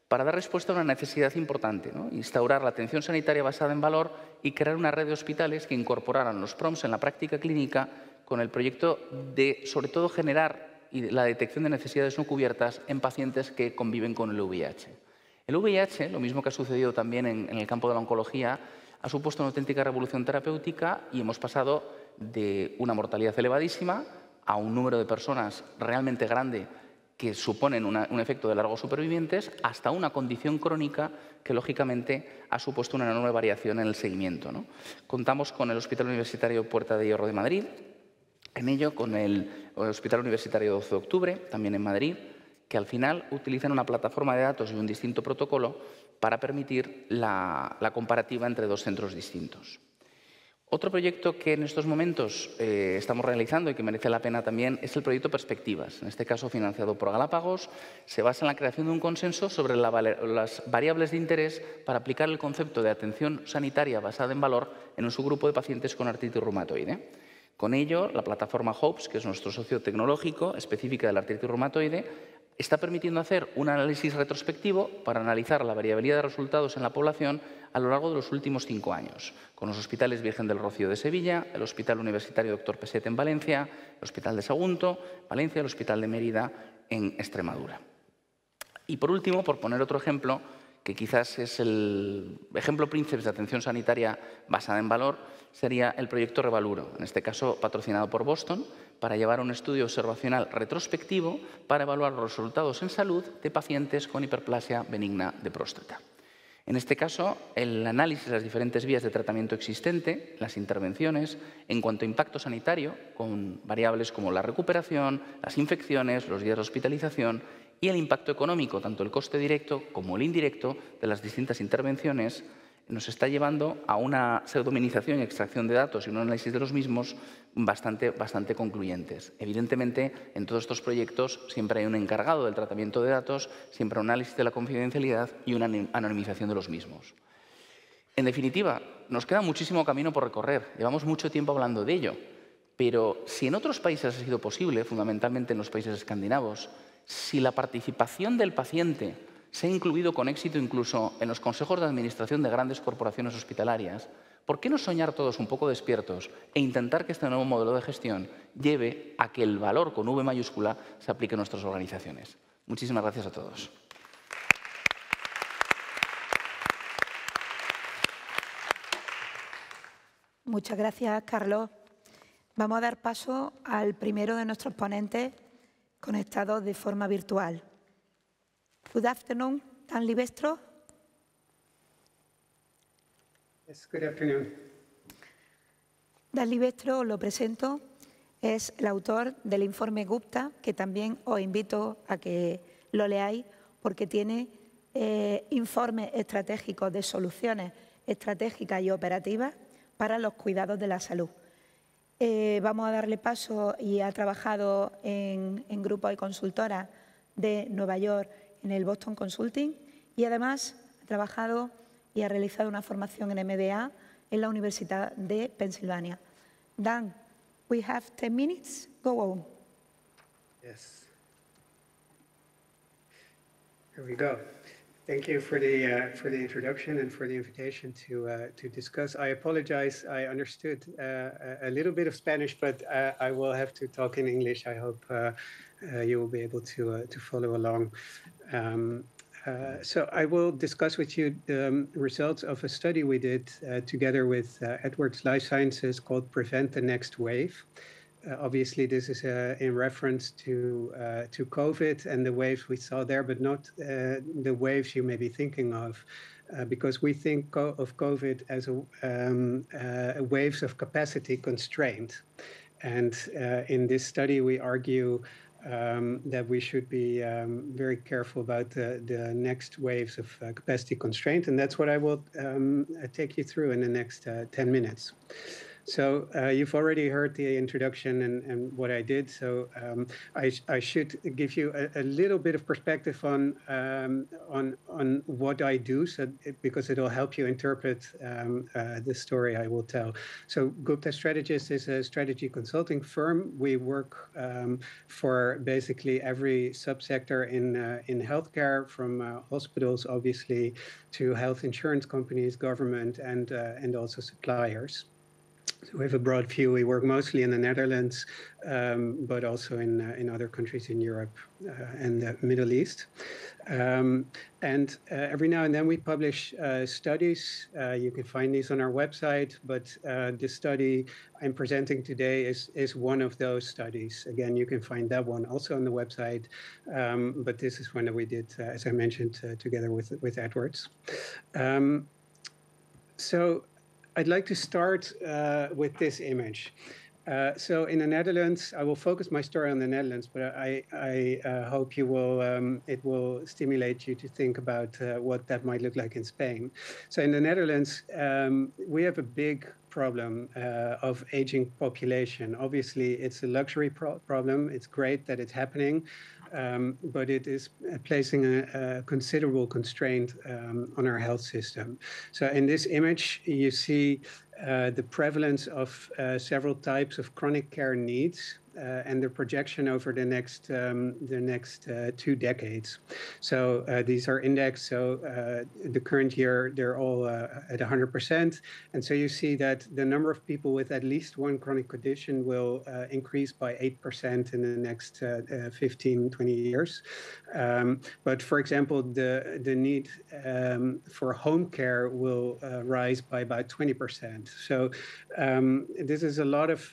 para dar respuesta a una necesidad importante, ¿no? Instaurar la atención sanitaria basada en valor y crear una red de hospitales que incorporaran los PROMs en la práctica clínica con el proyecto de, sobre todo, generar la detección de necesidades no cubiertas en pacientes que conviven con el VIH. El VIH, lo mismo que ha sucedido también en el campo de la oncología, ha supuesto una auténtica revolución terapéutica y hemos pasado de una mortalidad elevadísima a un número de personas realmente grande que suponen un efecto de largos supervivientes, hasta una condición crónica que, lógicamente, ha supuesto una enorme variación en el seguimiento, ¿no? Contamos con el Hospital Universitario Puerta de Hierro de Madrid, en ello con el Hospital Universitario 12 de Octubre, también en Madrid, que al final utilizan una plataforma de datos y un distinto protocolo para permitir la comparativa entre dos centros distintos. Otro proyecto que en estos momentos estamos realizando y que merece la pena también es el proyecto Perspectivas, en este caso financiado por Galápagos. Se basa en la creación de un consenso sobre las variables de interés para aplicar el concepto de atención sanitaria basada en valor en un subgrupo de pacientes con artritis reumatoide. Con ello, la plataforma HOPES, que es nuestro socio tecnológico específica de la artritis reumatoide, está permitiendo hacer un análisis retrospectivo para analizar la variabilidad de resultados en la población a lo largo de los últimos 5 años, con los hospitales Virgen del Rocío de Sevilla, el Hospital Universitario Dr. Peset en Valencia, el Hospital de Sagunto, Valencia, el Hospital de Mérida en Extremadura. Y por último, por poner otro ejemplo, que quizás es el ejemplo príncipe de atención sanitaria basada en valor, sería el proyecto Revaluro, en este caso patrocinado por Boston, para llevar un estudio observacional retrospectivo para evaluar los resultados en salud de pacientes con hiperplasia benigna de próstata. En este caso, el análisis de las diferentes vías de tratamiento existente, las intervenciones, en cuanto a impacto sanitario, con variables como la recuperación, las infecciones, los días de hospitalización y el impacto económico, tanto el coste directo como el indirecto de las distintas intervenciones, nos está llevando a una pseudominización y extracción de datos y un análisis de los mismos bastante concluyentes. Evidentemente, en todos estos proyectos siempre hay un encargado del tratamiento de datos, siempre un análisis de la confidencialidad y una anonimización de los mismos. En definitiva, nos queda muchísimo camino por recorrer. Llevamos mucho tiempo hablando de ello, pero si en otros países ha sido posible, fundamentalmente en los países escandinavos, si la participación del paciente se ha incluido con éxito incluso en los consejos de administración de grandes corporaciones hospitalarias, ¿por qué no soñar todos un poco despiertos e intentar que este nuevo modelo de gestión lleve a que el valor con V mayúscula se aplique en nuestras organizaciones? Muchísimas gracias a todos. Muchas gracias, Carlos. Vamos a dar paso al primero de nuestros ponentes conectados de forma virtual. Good afternoon, Dan Livestro. Yes, good afternoon. Dan Livestro, lo presento, es el autor del informe Gupta, que también os invito a que lo leáis porque tiene informes estratégicos de soluciones estratégicas y operativas para los cuidados de la salud. Vamos a darle paso y ha trabajado en grupos de consultoras de Nueva York en el Boston Consulting y además ha trabajado y ha realizado una formación en MBA en la Universidad de Pensilvania. Dan, we have 10 minutes. Go on. Yes. Here we go. Thank you for the introduction and for the invitation to discuss. I apologize. I understood a little bit of Spanish, but I will have to talk in English. I hope you will be able to follow along. So I will discuss with you the results of a study we did together with Edwards Life Sciences called Prevent the Next Wave. Obviously, this is in reference to COVID and the waves we saw there, but not the waves you may be thinking of, because we think of COVID as waves of capacity constraint. And in this study, we argue that we should be very careful about the next waves of capacity constraint. And that's what I will take you through in the next 10 minutes. So you've already heard the introduction and what I did. So I should give you a little bit of perspective on what I do, because it'll help you interpret the story I will tell. So Gupta Strategist is a strategy consulting firm. We work for basically every subsector in healthcare, from hospitals, obviously, to health insurance companies, government, and also suppliers. So we have a broad view. We work mostly in the Netherlands, but also in other countries in Europe and the Middle East. And every now and then we publish studies. You can find these on our website, but the study I'm presenting today is one of those studies. Again, you can find that one also on the website, but this is one that we did, as I mentioned, together with Edwards. So I'd like to start with this image. So in the Netherlands, I will focus my story on the Netherlands, but I hope you will, it will stimulate you to think about what that might look like in Spain. So in the Netherlands, we have a big problem of aging population. Obviously, it's a luxury problem. It's great that it's happening, but it is placing a considerable constraint on our health system. So in this image, you see the prevalence of several types of chronic care needs and the projection over the next 2 decades. So these are indexed. So the current year, they're all at 100%. And so you see that the number of people with at least one chronic condition will increase by 8% in the next 15, 20 years. But for example, the need for home care will rise by about 20%. So this is a lot of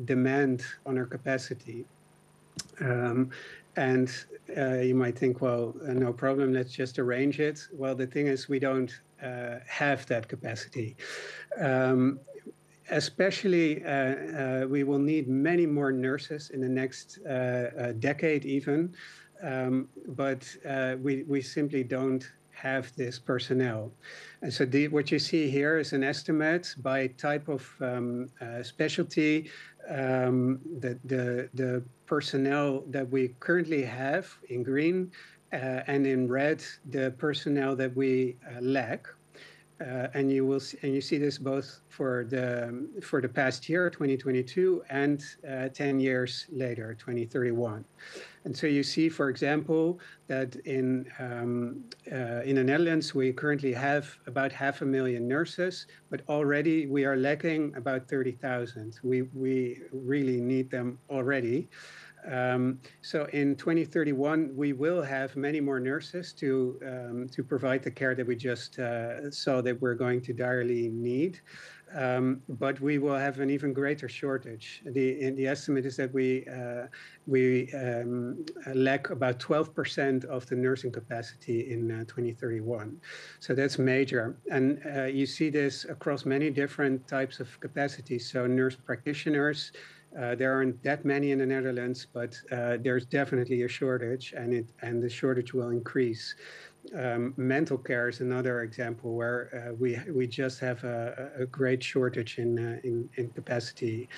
demand on our capacity. And you might think, well, no problem, let's just arrange it. Well, the thing is, we don't have that capacity. Especially, we will need many more nurses in the next decade even, but we simply don't have this personnel. And so what you see here is an estimate by type of specialty, the personnel that we currently have in green, and in red, the personnel that we lack. And you see this both for the past year, 2022, and 10 years later, 2031. And so you see, for example, that in the Netherlands, we currently have about 500,000 nurses, but already we are lacking about 30,000. We really need them already. So in 2031, we will have many more nurses to provide the care that we just saw that we're going to direly need. But we will have an even greater shortage. The estimate is that we lack about 12% of the nursing capacity in 2031. So that's major. And you see this across many different types of capacities. So nurse practitioners, there aren't that many in the Netherlands, but there's definitely a shortage, and the shortage will increase. Mental care is another example where we just have a great shortage in capacity.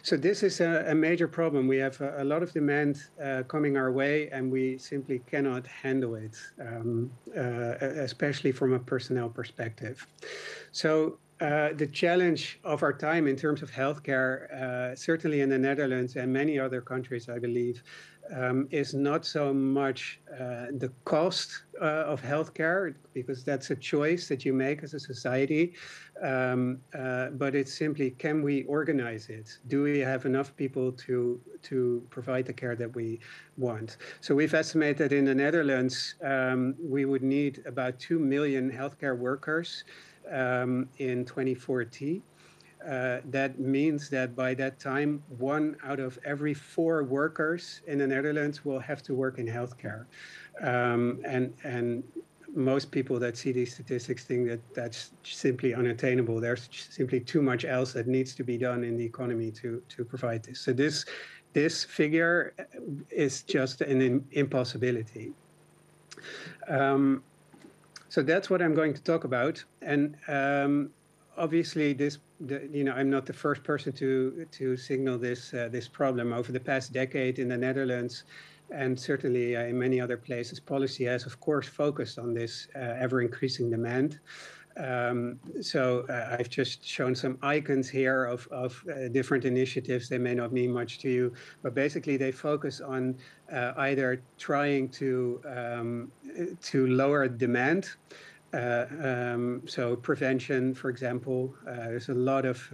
So this is a major problem. We have a lot of demand coming our way, and we simply cannot handle it, especially from a personnel perspective. So the challenge of our time in terms of healthcare, certainly in the Netherlands and many other countries, I believe, is not so much the cost of healthcare, because that's a choice that you make as a society, but it's simply, can we organize it? Do we have enough people to provide the care that we want? So we've estimated in the Netherlands, we would need about 2 million healthcare workers in 2040. That means that by that time, 1 out of every 4 workers in the Netherlands will have to work in healthcare. And most people that see these statistics think that that's simply unattainable. There's simply too much else that needs to be done in the economy to provide this. So this figure is just an impossibility. So that's what I'm going to talk about. And obviously, I'm not the first person to signal this problem. Over the past decade in the Netherlands, and certainly in many other places, policy has, of course, focused on this ever-increasing demand. So I've just shown some icons here of different initiatives. They may not mean much to you, but basically they focus on either trying to lower demand, So prevention, for example, there's a lot of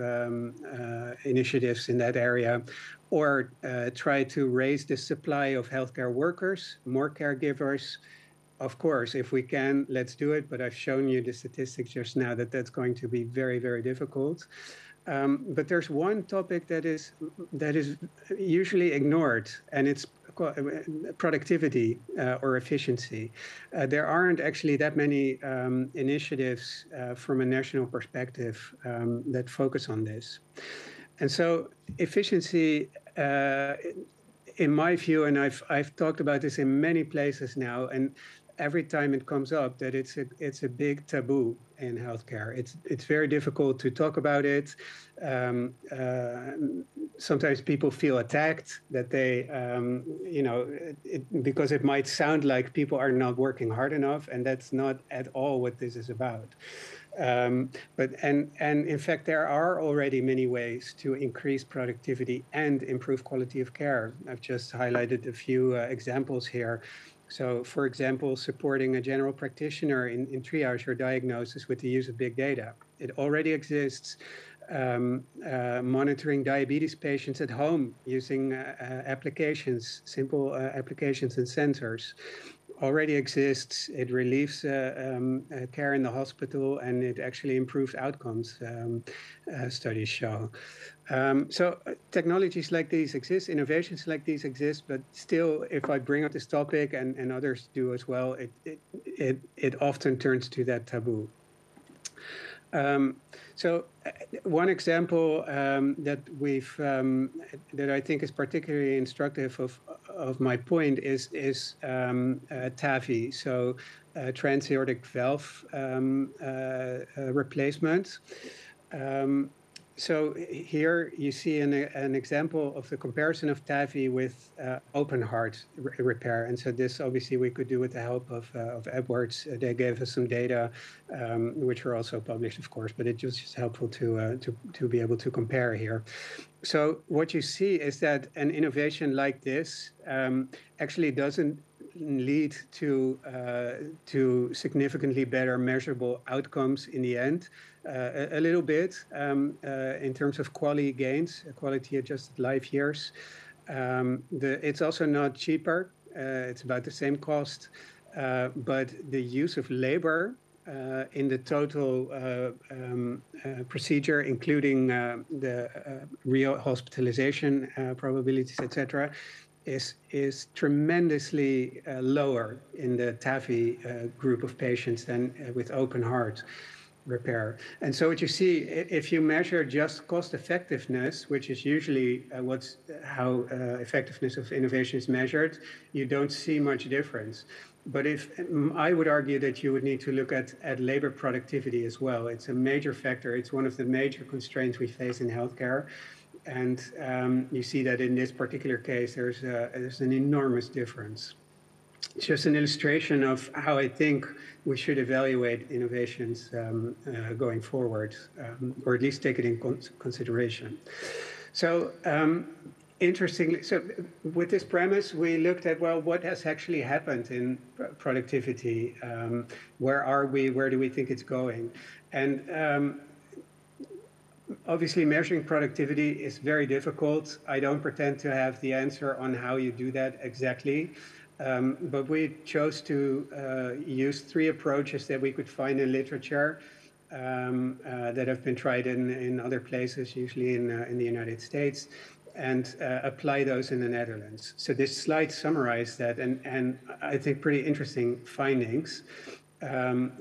initiatives in that area. Or try to raise the supply of healthcare workers, more caregivers. Of course, if we can, let's do it. But I've shown you the statistics just now that that's going to be very, very difficult. But there's one topic that is usually ignored, and it's productivity or efficiency. There aren't actually that many initiatives from a national perspective that focus on this. And so efficiency, in my view, and I've talked about this in many places now, and every time it comes up that it's a big taboo in healthcare. It's very difficult to talk about it. Sometimes people feel attacked that they, because it might sound like people are not working hard enough, and that's not at all what this is about. But in fact, there are already many ways to increase productivity and improve quality of care. I've just highlighted a few examples here. So, for example, supporting a general practitioner in triage or diagnosis with the use of big data. It already exists. Monitoring diabetes patients at home using applications, simple applications and sensors. Already exists. It relieves care in the hospital, and it actually improves outcomes, studies show. So technologies like these exist, innovations like these exist, but still, if I bring up this topic, and others do as well, it often turns to that taboo. So one example that that I think is particularly instructive of my point is TAVI, so transaortic valve replacement. So here you see an example of the comparison of TAVI with open heart repair. And so this obviously we could do with the help of Edwards. They gave us some data, which were also published, of course, but it's just helpful to be able to compare here. So what you see is that an innovation like this actually doesn't lead to significantly better measurable outcomes in the end. A little bit in terms of quality gains, quality adjusted life years. It's also not cheaper. It's about the same cost, but the use of labor in the total procedure, including the real hospitalization probabilities, etc., is tremendously lower in the TAVI group of patients than with open heart repair. And so what you see, if you measure just cost effectiveness, which is usually how effectiveness of innovation is measured, you don't see much difference. But I would argue that you would need to look at labor productivity as well. It's a major factor. It's one of the major constraints we face in healthcare. And you see that in this particular case, there's an enormous difference. It's just an illustration of how I think we should evaluate innovations going forward, or at least take it in consideration. So interestingly, so with this premise, we looked at, well, what has actually happened in productivity? Where are we? Where do we think it's going? And obviously, measuring productivity is very difficult. I don't pretend to have the answer on how you do that exactly. But we chose to use three approaches that we could find in literature that have been tried in other places, usually in the United States, and apply those in the Netherlands. So this slide summarized that, and I think pretty interesting findings,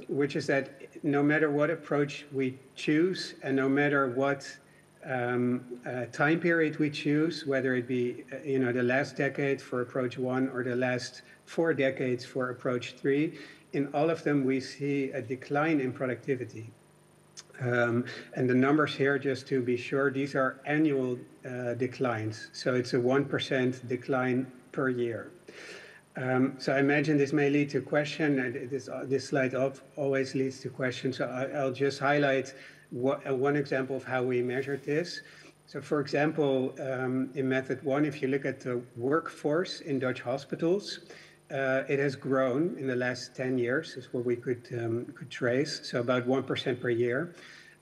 which is that no matter what approach we choose, and no matter what time period we choose, whether it be the last decade for approach 1 or the last 4 decades for approach 3, in all of them we see a decline in productivity. And the numbers here, just to be sure, these are annual declines. So it's a 1% decline per year. So I imagine this may lead to question. This slide always leads to questions. So I'll just highlight one example of how we measured this. So for example, in method 1, if you look at the workforce in Dutch hospitals, it has grown in the last 10 years, is what we could trace, so about 1% per year.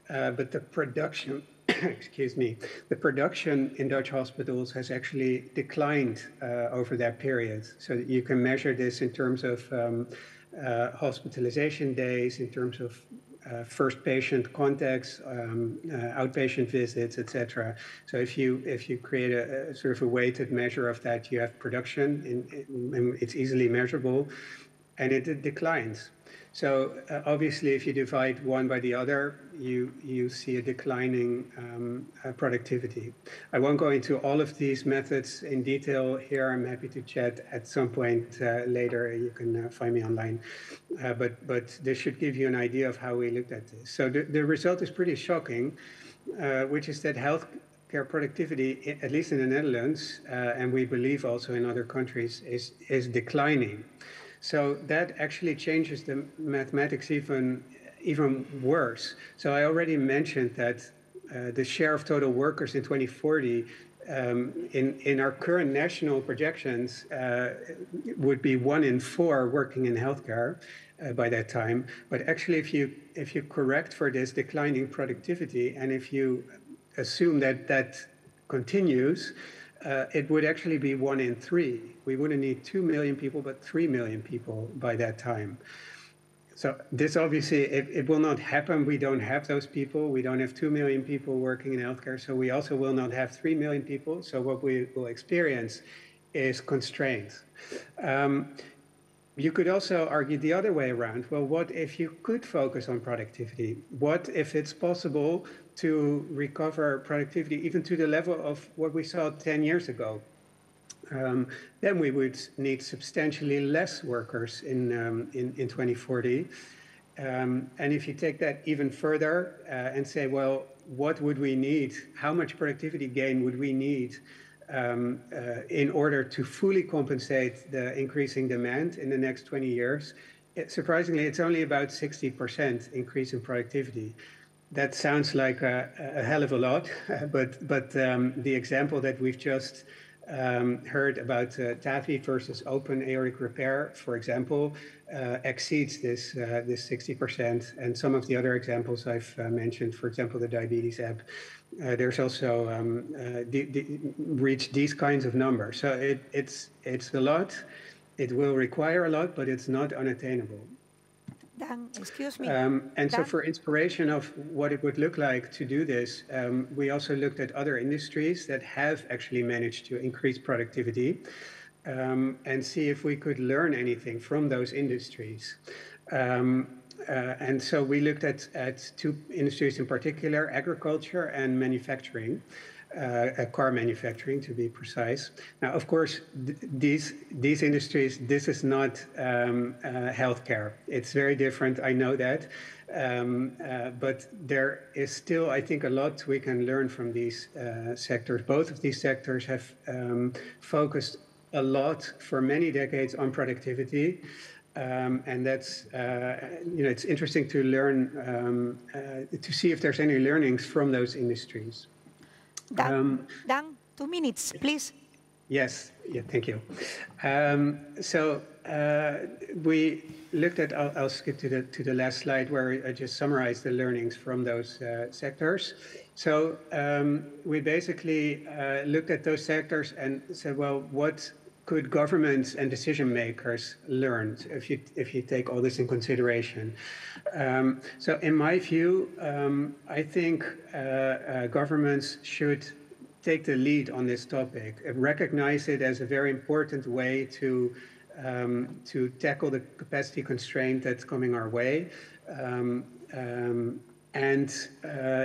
But the production, excuse me, the production in Dutch hospitals has actually declined over that period. So you can measure this in terms of hospitalization days, in terms of first patient contacts, outpatient visits, etc. So if you create a sort of a weighted measure of that, you have production, and it's easily measurable, and it declines. So obviously, if you divide one by the other, you see a declining productivity. I won't go into all of these methods in detail here. I'm happy to chat at some point later. You can find me online. But this should give you an idea of how we looked at this. So the result is pretty shocking, which is that healthcare productivity, at least in the Netherlands, and we believe also in other countries, is declining. So that actually changes the mathematics even worse. So I already mentioned that the share of total workers in 2040 in our current national projections would be 1 in 4 working in healthcare by that time. But actually, if you correct for this declining productivity, and if you assume that that continues, it would actually be 1 in 3. We wouldn't need 2 million people, but 3 million people by that time. So this obviously, it will not happen. We don't have those people. We don't have 2 million people working in healthcare. So we also will not have 3 million people. So what we will experience is constraints. You could also argue the other way around. Well, what if you could focus on productivity? What if it's possible to recover productivity even to the level of what we saw 10 years ago? Then we would need substantially less workers in 2040. And if you take that even further and say, well, what would we need? How much productivity gain would we need in order to fully compensate the increasing demand in the next 20 years? Surprisingly, it's only about 60% increase in productivity. That sounds like a hell of a lot, but the example that we've just heard about TAVI versus open aortic repair, for example, exceeds this 60%. And some of the other examples I've mentioned, for example, the diabetes app, there's also reached these kinds of numbers. So it's a lot. It will require a lot, but it's not unattainable. Dan, excuse me. And so for inspiration of what it would look like to do this, we also looked at other industries that have actually managed to increase productivity and see if we could learn anything from those industries. And so we looked at 2 industries in particular, agriculture and manufacturing. Car manufacturing, to be precise. Now, of course, these industries, this is not healthcare. It's very different, I know that. But there is still, I think, a lot we can learn from these sectors. Both of these sectors have focused a lot for many decades on productivity. And that's, it's interesting to learn, to see if there's any learnings from those industries. Dan, 2 minutes, please. Yes, yeah, thank you. So we looked at, I'll skip to the last slide where I just summarized the learnings from those sectors. So we basically looked at those sectors and said, well, what could governments and decision makers learn if you take all this in consideration? So in my view, I think governments should take the lead on this topic and recognize it as a very important way to tackle the capacity constraint that's coming our way, and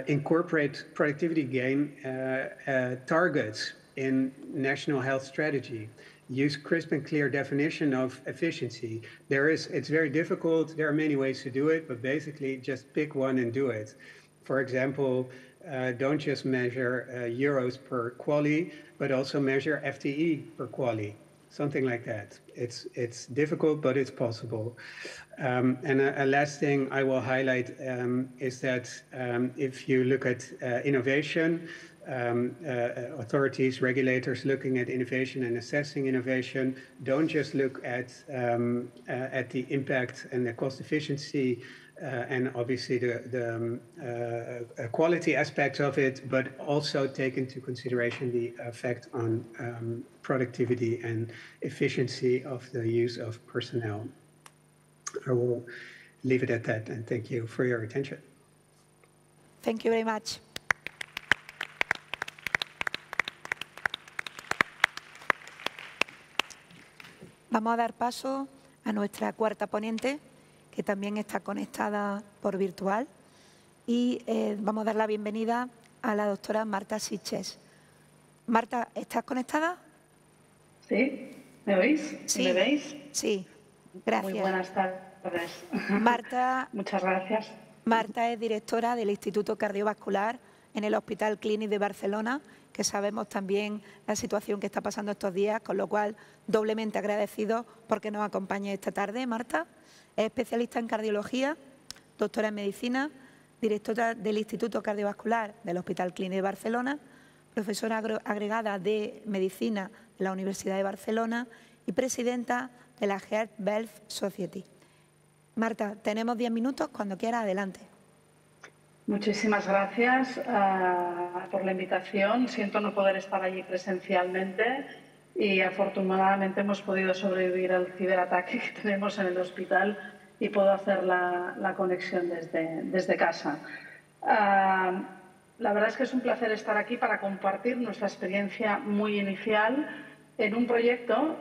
incorporate productivity gain targets in national health strategy. Use crisp and clear definition of efficiency. It's very difficult. There are many ways to do it, but basically just pick one and do it. For example, don't just measure euros per QALY, but also measure FTE per QALY. something like that. It's difficult, but it's possible. And a last thing I will highlight is that if you look at innovation, authorities, regulators looking at innovation and assessing innovation don't just look at the impact and the cost efficiency and obviously the quality aspects of it, but also take into consideration the effect on productivity and efficiency of the use of personnel. I will leave it at that, and thank you for your attention. Thank you very much. Vamos a dar paso a nuestra cuarta ponente, que también está conectada por virtual, y vamos a dar la bienvenida a la doctora Marta Sitges. Marta, ¿estás conectada? Sí, ¿me oís? Sí. ¿Me veis? Sí, gracias. Muy buenas tardes. Marta, muchas gracias. Marta es directora del Instituto Cardiovascular en el Hospital Clínic de Barcelona, que sabemos también la situación que está pasando estos días, con lo cual doblemente agradecido porque nos acompañe esta tarde. Marta es especialista en cardiología, doctora en medicina, directora del Instituto Cardiovascular del Hospital Clínic de Barcelona, profesora agregada de medicina de la Universidad de Barcelona y presidenta de la Heart Valve Society. Marta, tenemos 10 minutos, cuando quiera, adelante. Muchísimas gracias por la invitación. Siento no poder estar allí presencialmente y afortunadamente hemos podido sobrevivir al ciberataque que tenemos en el hospital y puedo hacer la conexión desde casa. La verdad es que es un placer estar aquí para compartir nuestra experiencia muy inicial en un proyecto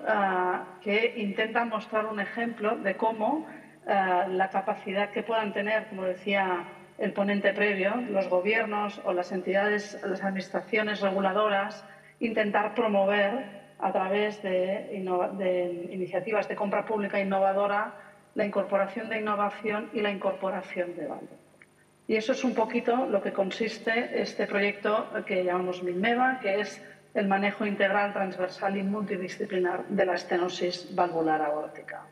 que intenta mostrar un ejemplo de cómo la capacidad que puedan tener, como decía el ponente previo, los gobiernos o las entidades, las administraciones reguladoras, intentar promover a través de iniciativas de compra pública innovadora la incorporación de innovación y la incorporación de valor. Y eso es un poquito lo que consiste este proyecto que llamamos MINMEVA, que es el manejo integral, transversal y multidisciplinar de la estenosis valvular aórtica.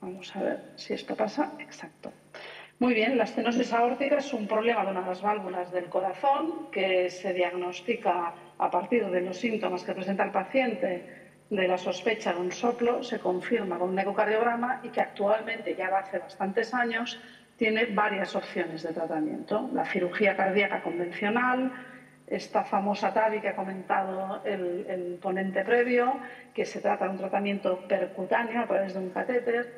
Vamos a ver si esto pasa. Exacto. Muy bien, la estenosis aórtica es un problema de una de las válvulas del corazón que se diagnostica a partir de los síntomas que presenta el paciente, de la sospecha de un soplo, se confirma con un ecocardiograma y que actualmente, ya hace bastantes años, tiene varias opciones de tratamiento. La cirugía cardíaca convencional, esta famosa TAVI que ha comentado el ponente previo, que se trata de un tratamiento percutáneo a través de un catéter,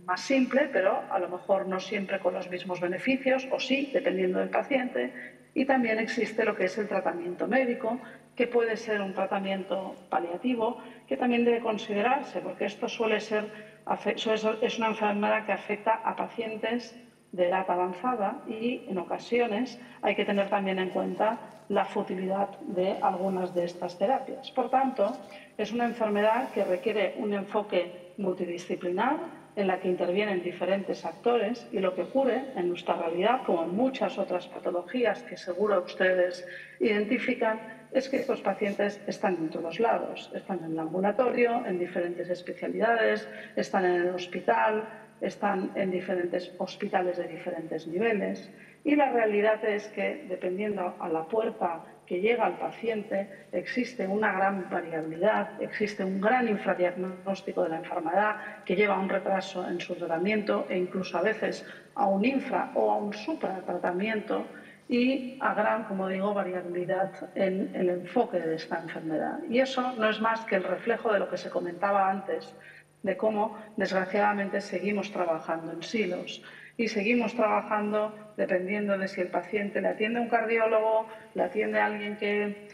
más simple, pero a lo mejor no siempre con los mismos beneficios, o sí, dependiendo del paciente. Y también existe lo que es el tratamiento médico, que puede ser un tratamiento paliativo, que también debe considerarse, porque esto es una enfermedad que afecta a pacientes de edad avanzada y en ocasiones hay que tener también en cuenta la futilidad de algunas de estas terapias. Por tanto, es una enfermedad que requiere un enfoque multidisciplinar en la que intervienen diferentes actores y lo que ocurre en nuestra realidad, como en muchas otras patologías que seguro ustedes identifican, es que estos pacientes están en todos lados. Están en el ambulatorio, en diferentes especialidades, están en el hospital, están en diferentes hospitales de diferentes niveles. Y la realidad es que, dependiendo a la puerta que llega al paciente, existe una gran variabilidad, existe un gran infradiagnóstico de la enfermedad que lleva a un retraso en su tratamiento e incluso a veces a un infra o a un supratratamiento y a gran, como digo, variabilidad en el enfoque de esta enfermedad. Y eso no es más que el reflejo de lo que se comentaba antes, de cómo, desgraciadamente, seguimos trabajando en silos y seguimos trabajando dependiendo de si el paciente le atiende un cardiólogo, le atiende a alguien que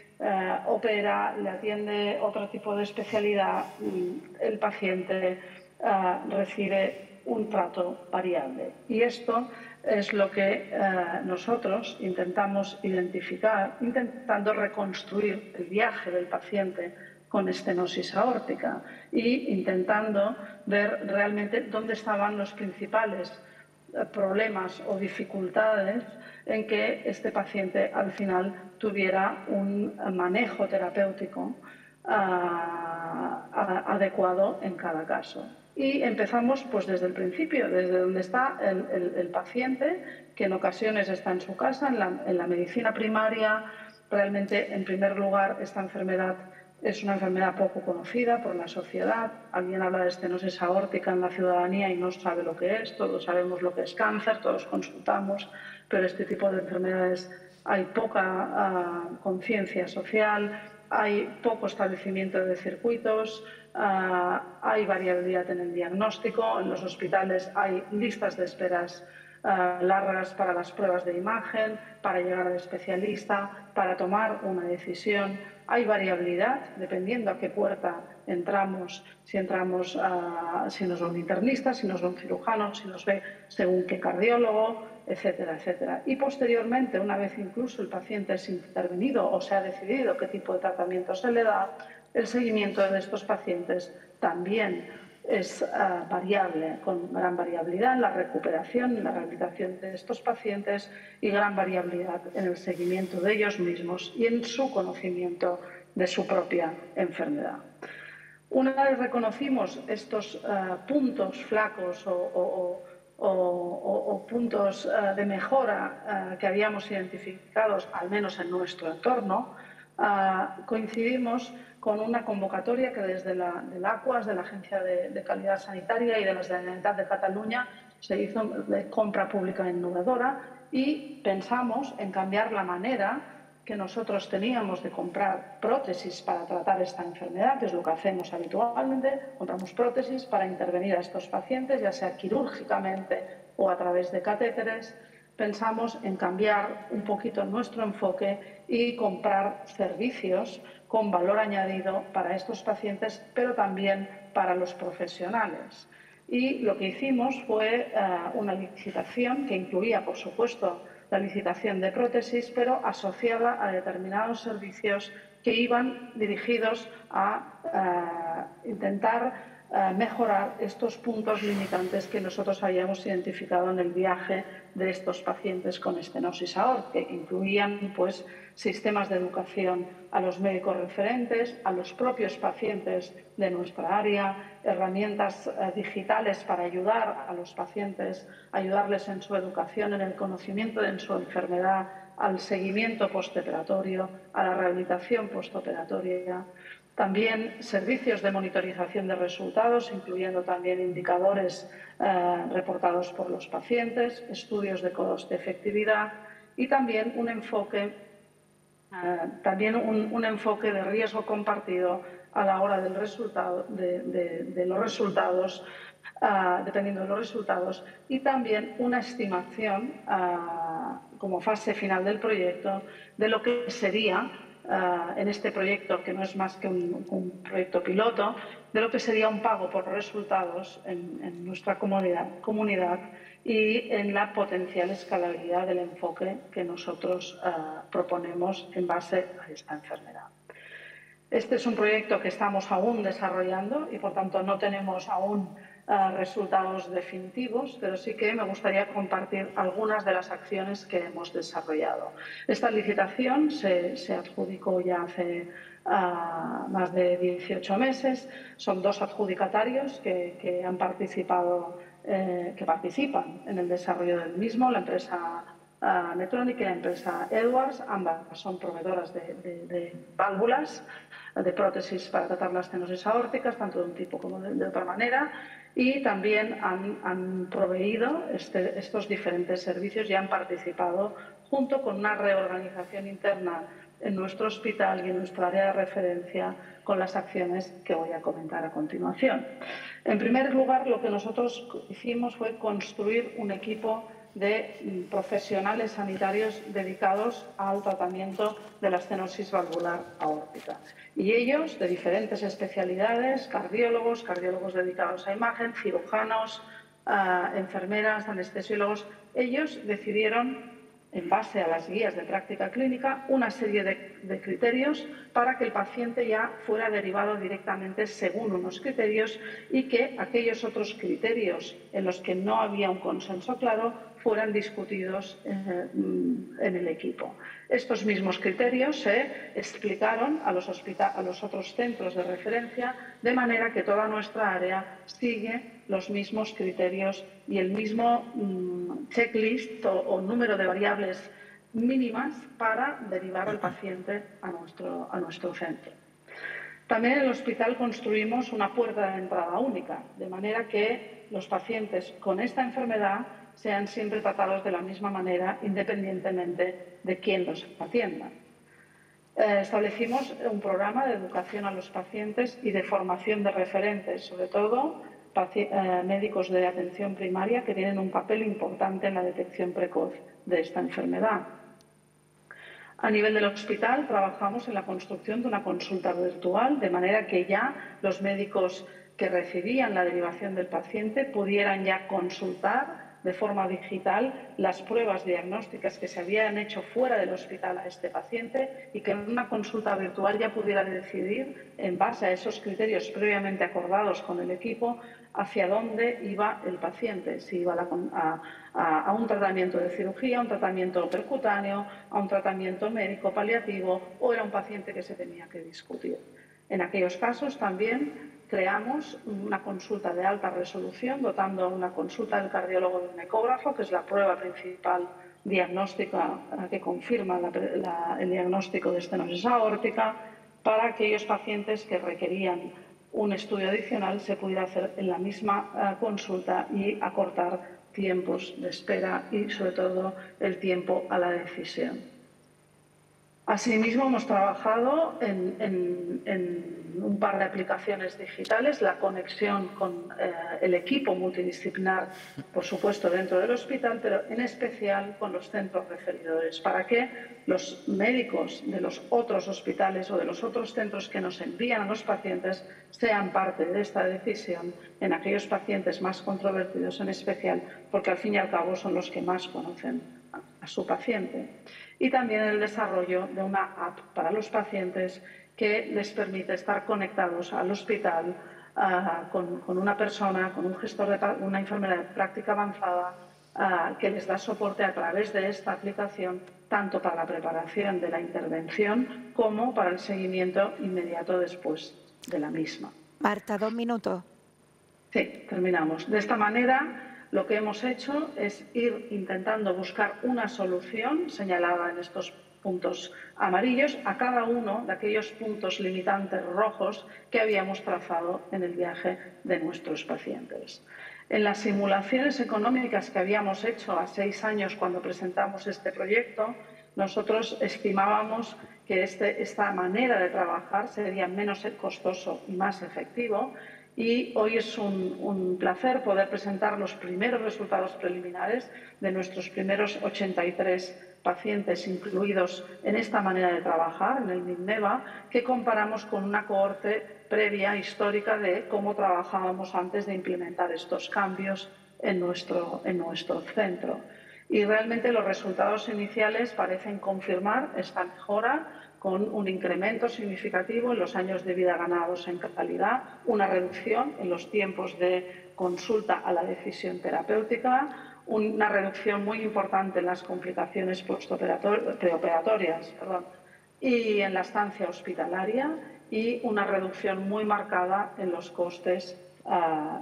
opera, le atiende otro tipo de especialidad, el paciente recibe un trato variable. Y esto es lo que nosotros intentamos identificar, intentando reconstruir el viaje del paciente con estenosis aórtica y intentando ver realmente dónde estaban los principales problemas o dificultades en que este paciente al final tuviera un manejo terapéutico adecuado en cada caso. Y empezamos pues desde el principio, desde donde está el paciente, que en ocasiones está en su casa, en la medicina primaria. Realmente, en primer lugar, esta enfermedad es una enfermedad poco conocida por la sociedad. Alguien habla de estenosis aórtica en la ciudadanía y no sabe lo que es. Todos sabemos lo que es cáncer, todos consultamos, pero este tipo de enfermedades hay poca conciencia social, hay poco establecimiento de circuitos, hay variabilidad en el diagnóstico. En los hospitales hay listas de esperas largas para las pruebas de imagen, para llegar al especialista, para tomar una decisión. Hay variabilidad dependiendo a qué puerta entramos, si nos ve un internista, si nos ve un cirujano, si nos ve según qué cardiólogo, etcétera, etcétera. Y posteriormente, una vez incluso el paciente es intervenido o se ha decidido qué tipo de tratamiento se le da, el seguimiento de estos pacientes también es variable, con gran variabilidad en la recuperación, en la rehabilitación de estos pacientes y gran variabilidad en el seguimiento de ellos mismos y en su conocimiento de su propia enfermedad. Una vez reconocimos estos puntos flacos o puntos de mejora que habíamos identificado, al menos en nuestro entorno, coincidimos con una convocatoria que desde del ACUAS, de la Agencia de Calidad Sanitaria y de la Generalitat de Cataluña, se hizo de compra pública innovadora y pensamos en cambiar la manera que nosotros teníamos de comprar prótesis para tratar esta enfermedad, que es lo que hacemos habitualmente. Compramos prótesis para intervenir a estos pacientes, ya sea quirúrgicamente o a través de catéteres. Pensamos en cambiar un poquito nuestro enfoque y comprar servicios con valor añadido para estos pacientes, pero también para los profesionales. Y lo que hicimos fue una licitación que incluía, por supuesto, la licitación de prótesis, pero asociada a determinados servicios que iban dirigidos a intentar mejorar estos puntos limitantes que nosotros habíamos identificado en el viaje de estos pacientes con estenosis aórtica, que incluían pues, sistemas de educación a los médicos referentes, a los propios pacientes de nuestra área, herramientas digitales para ayudar a los pacientes, ayudarles en su educación, en el conocimiento de su enfermedad, al seguimiento postoperatorio, a la rehabilitación postoperatoria. También servicios de monitorización de resultados, incluyendo también indicadores reportados por los pacientes, estudios de coste-efectividad y también un enfoque de riesgo compartido a la hora del resultado, de los resultados, dependiendo de los resultados, y también una estimación como fase final del proyecto de lo que sería en este proyecto, que no es más que un proyecto piloto, de lo que sería un pago por resultados en nuestra comunidad y en la potencial escalabilidad del enfoque que nosotros proponemos en base a esta enfermedad. Este es un proyecto que estamos aún desarrollando y, por tanto, no tenemos aún resultados definitivos, pero sí que me gustaría compartir algunas de las acciones que hemos desarrollado. Esta licitación se adjudicó ya hace más de 18 meses. Son 2 adjudicatarios que han participado, que participan en el desarrollo del mismo, la empresa Medtronic y la empresa Edwards. Ambas son proveedoras de válvulas, de prótesis para tratar las estenosis aórticas, tanto de un tipo como de otra manera, y también han proveído estos diferentes servicios y han participado junto con una reorganización interna en nuestro hospital y en nuestra área de referencia con las acciones que voy a comentar a continuación. En primer lugar, lo que nosotros hicimos fue construir un equipo de profesionales sanitarios dedicados al tratamiento de la estenosis valvular aórtica. Y ellos, de diferentes especialidades, cardiólogos dedicados a imagen, cirujanos, enfermeras, anestesiólogos, ellos decidieron, en base a las guías de práctica clínica, una serie de criterios para que el paciente ya fuera derivado directamente según unos criterios y que aquellos otros criterios en los que no había un consenso claro fueran discutidos en el equipo. Estos mismos criterios se explicaron a los otros centros de referencia, de manera que toda nuestra área sigue los mismos criterios y el mismo checklist o número de variables mínimas para derivar al paciente a nuestro centro. También en el hospital construimos una puerta de entrada única, de manera que los pacientes con esta enfermedad sean siempre tratados de la misma manera, independientemente de quién los atienda. Establecimos un programa de educación a los pacientes y de formación de referentes, sobre todo médicos de atención primaria, que tienen un papel importante en la detección precoz de esta enfermedad. A nivel del hospital trabajamos en la construcción de una consulta virtual, de manera que ya los médicos que recibían la derivación del paciente pudieran ya consultar de forma digital las pruebas diagnósticas que se habían hecho fuera del hospital a este paciente y que en una consulta virtual ya pudiera decidir, en base a esos criterios previamente acordados con el equipo, hacia dónde iba el paciente, si iba a un tratamiento de cirugía, a un tratamiento percutáneo, a un tratamiento médico paliativo o era un paciente que se tenía que discutir. En aquellos casos también creamos una consulta de alta resolución, dotando una consulta del cardiólogo de un ecógrafo, que es la prueba principal diagnóstica que confirma el diagnóstico de estenosis aórtica, para aquellos pacientes que requerían un estudio adicional se pudiera hacer en la misma consulta y acortar tiempos de espera y, sobre todo, el tiempo a la decisión. Asimismo, hemos trabajado en un par de aplicaciones digitales, la conexión con el equipo multidisciplinar, por supuesto, dentro del hospital, pero en especial con los centros referidores, para que los médicos de los otros hospitales o de los otros centros que nos envían a los pacientes sean parte de esta decisión en aquellos pacientes más controvertidos, en especial porque al fin y al cabo son los que más conocen a su paciente. Y también el desarrollo de una app para los pacientes que les permite estar conectados al hospital con una persona, con un gestor de una enfermedad de práctica avanzada que les da soporte a través de esta aplicación, tanto para la preparación de la intervención como para el seguimiento inmediato después de la misma. Marta, 2 minutos. Sí, terminamos. De esta manera, lo que hemos hecho es ir intentando buscar una solución señalada en estos puntos amarillos a cada uno de aquellos puntos limitantes rojos que habíamos trazado en el viaje de nuestros pacientes. En las simulaciones económicas que habíamos hecho a 6 años cuando presentamos este proyecto, nosotros estimábamos que esta manera de trabajar sería menos costoso y más efectivo. Y hoy es un placer poder presentar los primeros resultados preliminares de nuestros primeros 83 pacientes incluidos en esta manera de trabajar, en el MINNEVA, que comparamos con una cohorte previa histórica de cómo trabajábamos antes de implementar estos cambios en nuestro centro. Y realmente los resultados iniciales parecen confirmar esta mejora, con un incremento significativo en los años de vida ganados en calidad, una reducción en los tiempos de consulta a la decisión terapéutica, una reducción muy importante en las complicaciones preoperatorias y en la estancia hospitalaria y una reducción muy marcada en los costes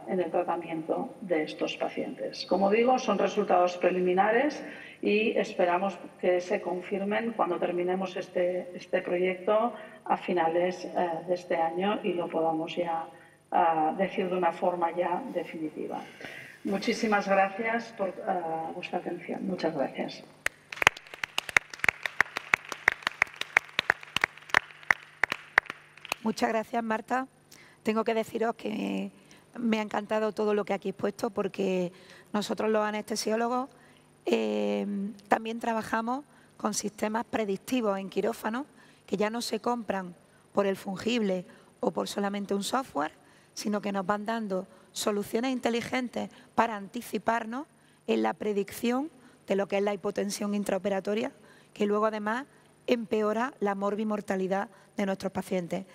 en el tratamiento de estos pacientes. Como digo, son resultados preliminares y esperamos que se confirmen cuando terminemos este proyecto a finales de este año y lo podamos ya decir de una forma ya definitiva. Muchísimas gracias por vuestra atención. Muchas gracias. Muchas gracias, Marta. Tengo que deciros que me ha encantado todo lo que aquí he expuesto, porque nosotros los anestesiólogos también trabajamos con sistemas predictivos en quirófano que ya no se compran por el fungible o por solamente un software, sino que nos van dando soluciones inteligentes para anticiparnos en la predicción de lo que es la hipotensión intraoperatoria, que luego además empeora la morbimortalidad de nuestros pacientes.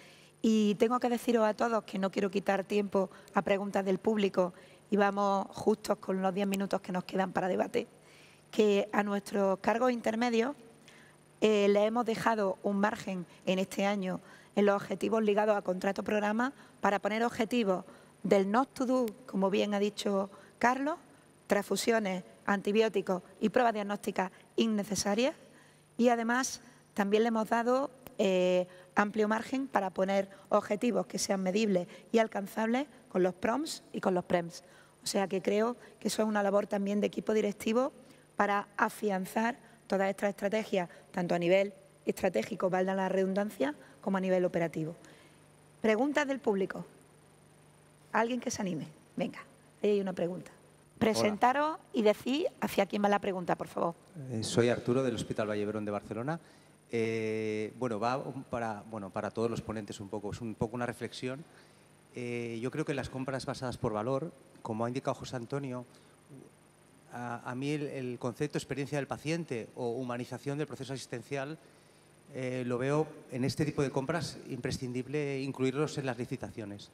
Y tengo que deciros a todos que no quiero quitar tiempo a preguntas del público y vamos justos con los 10 minutos que nos quedan para debate. que a nuestros cargos intermedios le hemos dejado un margen en este año en los objetivos ligados a contrato programa para poner objetivos del not to do, como bien ha dicho Carlos, transfusiones, antibióticos y pruebas diagnósticas innecesarias. Y además también le hemos dado amplio margen para poner objetivos que sean medibles y alcanzables con los PROMs y con los PREMs. O sea que creo que eso es una labor también de equipo directivo para afianzar todas estas estrategias, tanto a nivel estratégico, valga la redundancia, como a nivel operativo. Preguntas del público. ¿Alguien que se anime? Venga, ahí hay una pregunta. Presentaros y decid hacia quién va la pregunta, por favor. Soy Arturo, del Hospital Vallebrón de Barcelona. Bueno, para todos los ponentes un poco, es un poco una reflexión. Yo creo que las compras basadas por valor, como ha indicado José Antonio, a mí el concepto experiencia del paciente o humanización del proceso asistencial lo veo en este tipo de compras imprescindible incluirlos en las licitaciones.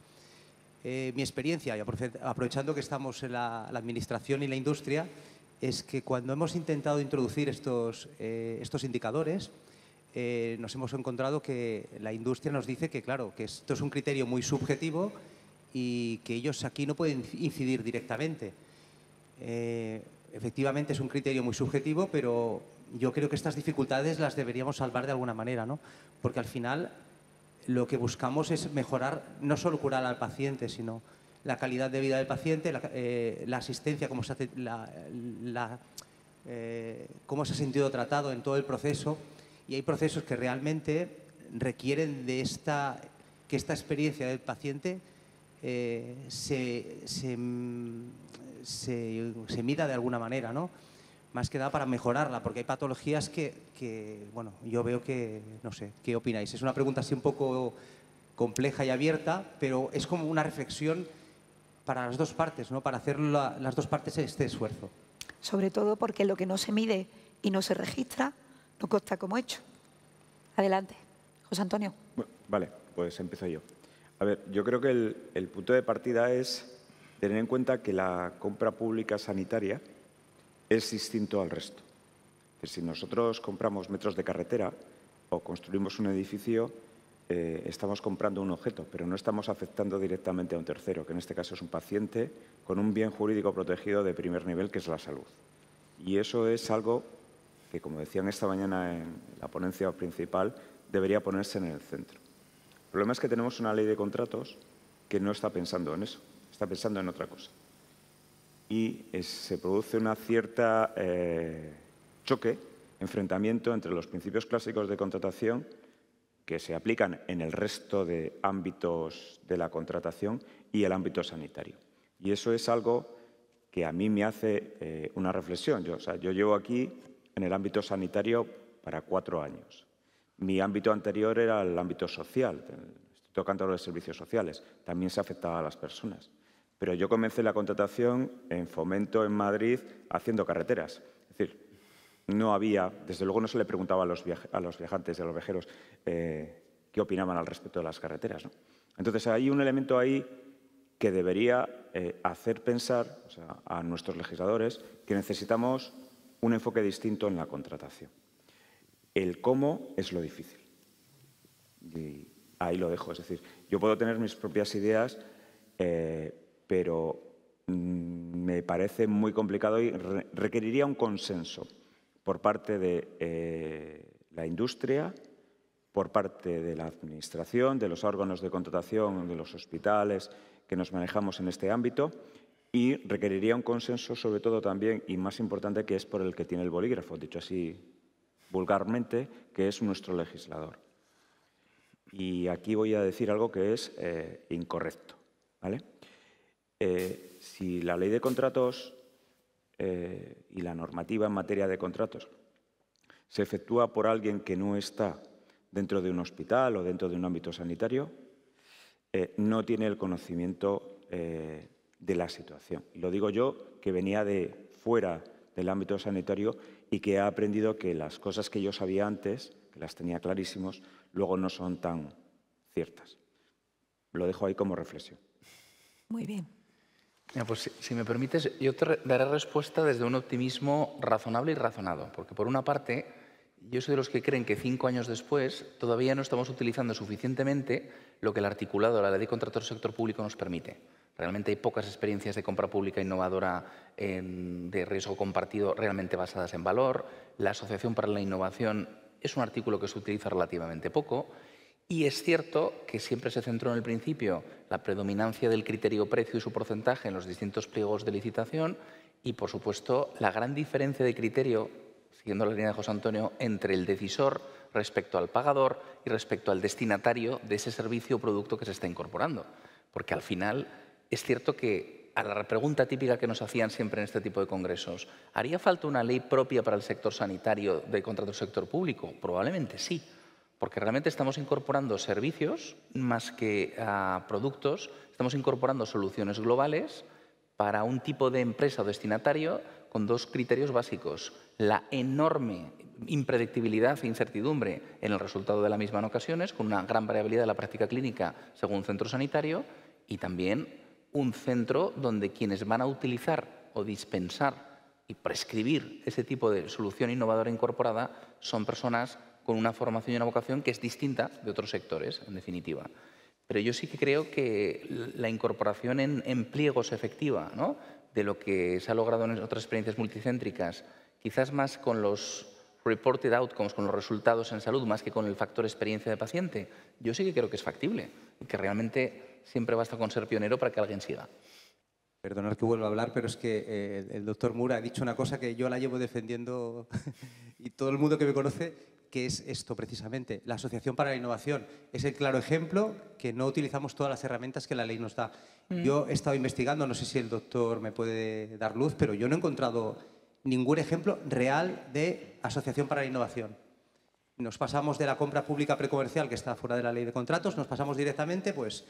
Mi experiencia, y aprovechando que estamos en la administración y la industria, es que cuando hemos intentado introducir estos indicadores, nos hemos encontrado que la industria nos dice que, claro, que esto es un criterio muy subjetivo y que ellos aquí no pueden incidir directamente. Efectivamente es un criterio muy subjetivo, pero yo creo que estas dificultades las deberíamos salvar de alguna manera, ¿no? Porque al final lo que buscamos es mejorar, no solo curar al paciente, sino la calidad de vida del paciente, la asistencia, cómo se ha sentido tratado en todo el proceso. Y hay procesos que realmente requieren de que esta experiencia del paciente se mida de alguna manera, ¿no? Más que nada para mejorarla, porque hay patologías que bueno, yo veo que, no sé, ¿qué opináis? Es una pregunta así un poco compleja y abierta, pero es como una reflexión para las dos partes, ¿no? Para hacer las dos partes este esfuerzo. Sobre todo porque lo que no se mide y no se registra no consta como hecho. Adelante, José Antonio. Vale, pues empiezo yo. A ver, yo creo que el punto de partida es tener en cuenta que la compra pública sanitaria es distinto al resto. Si nosotros compramos metros de carretera o construimos un edificio, estamos comprando un objeto, pero no estamos afectando directamente a un tercero, que en este caso es un paciente con un bien jurídico protegido de primer nivel, que es la salud. Y eso es algo que, como decían esta mañana en la ponencia principal, debería ponerse en el centro. El problema es que tenemos una ley de contratos que no está pensando en eso, está pensando en otra cosa. Y se produce una cierta choque, enfrentamiento entre los principios clásicos de contratación que se aplican en el resto de ámbitos de la contratación y el ámbito sanitario. Y eso es algo que a mí me hace una reflexión. Yo llevo aquí en el ámbito sanitario para 4 años. Mi ámbito anterior era el ámbito social. Estoy tocando los servicios sociales. También se afectaba a las personas. Pero yo comencé la contratación en Fomento en Madrid haciendo carreteras. Es decir, no había, desde luego no se le preguntaba a los viajantes y a los viajeros qué opinaban al respecto de las carreteras, ¿no? Entonces hay un elemento ahí que debería hacer pensar a nuestros legisladores que necesitamos un enfoque distinto en la contratación. El cómo es lo difícil. Y ahí lo dejo. Es decir, yo puedo tener mis propias ideas, pero me parece muy complicado y requeriría un consenso por parte de la industria, por parte de la administración, de los órganos de contratación, de los hospitales que nos manejamos en este ámbito, y requeriría un consenso sobre todo también, y más importante, que es por el que tiene el bolígrafo, dicho así vulgarmente, que es nuestro legislador. Y aquí voy a decir algo que es incorrecto, ¿vale? Si la ley de contratos y la normativa en materia de contratos se efectúa por alguien que no está dentro de un hospital o dentro de un ámbito sanitario, no tiene el conocimiento de la situación. Y lo digo yo, que venía de fuera del ámbito sanitario y que he aprendido que las cosas que yo sabía antes, que las tenía clarísimos, luego no son tan ciertas. Lo dejo ahí como reflexión. Muy bien. Pues si me permites, yo te daré respuesta desde un optimismo razonable y razonado, porque por una parte, yo soy de los que creen que 5 años después todavía no estamos utilizando suficientemente lo que el articulado de la Ley de Contratos del Sector Público nos permite. Realmente hay pocas experiencias de compra pública innovadora de riesgo compartido realmente basadas en valor. La Asociación para la Innovación es un artículo que se utiliza relativamente poco. Y es cierto que siempre se centró en el principio la predominancia del criterio precio y su porcentaje en los distintos pliegos de licitación y, por supuesto, la gran diferencia de criterio, siguiendo la línea de José Antonio, entre el decisor respecto al pagador y respecto al destinatario de ese servicio o producto que se está incorporando. Porque al final es cierto que a la pregunta típica que nos hacían siempre en este tipo de congresos, ¿haría falta una ley propia para el sector sanitario de contrato del sector público? Probablemente sí. Porque realmente estamos incorporando servicios más que productos, estamos incorporando soluciones globales para un tipo de empresa o destinatario con 2 criterios básicos. La enorme impredictibilidad e incertidumbre en el resultado de la misma en ocasiones, con una gran variabilidad de la práctica clínica según centro sanitario, y también un centro donde quienes van a utilizar o dispensar y prescribir ese tipo de solución innovadora incorporada son personas con una formación y una vocación que es distinta de otros sectores, en definitiva. Pero yo sí que creo que la incorporación en pliegos efectiva, ¿no?, de lo que se ha logrado en otras experiencias multicéntricas, quizás más con los reported outcomes, con los resultados en salud, más que con el factor experiencia de paciente, yo sí que creo que es factible y que realmente siempre basta con ser pionero para que alguien siga. Perdonad que vuelva a hablar, pero es que el doctor Mura ha dicho una cosa que yo la llevo defendiendo y todo el mundo que me conoce, que es esto precisamente. La Asociación para la Innovación es el claro ejemplo que no utilizamos todas las herramientas que la ley nos da. Yo he estado investigando, no sé si el doctor me puede dar luz, pero yo no he encontrado ningún ejemplo real de Asociación para la Innovación. Nos pasamos de la compra pública precomercial, que está fuera de la ley de contratos, nos pasamos directamente, pues,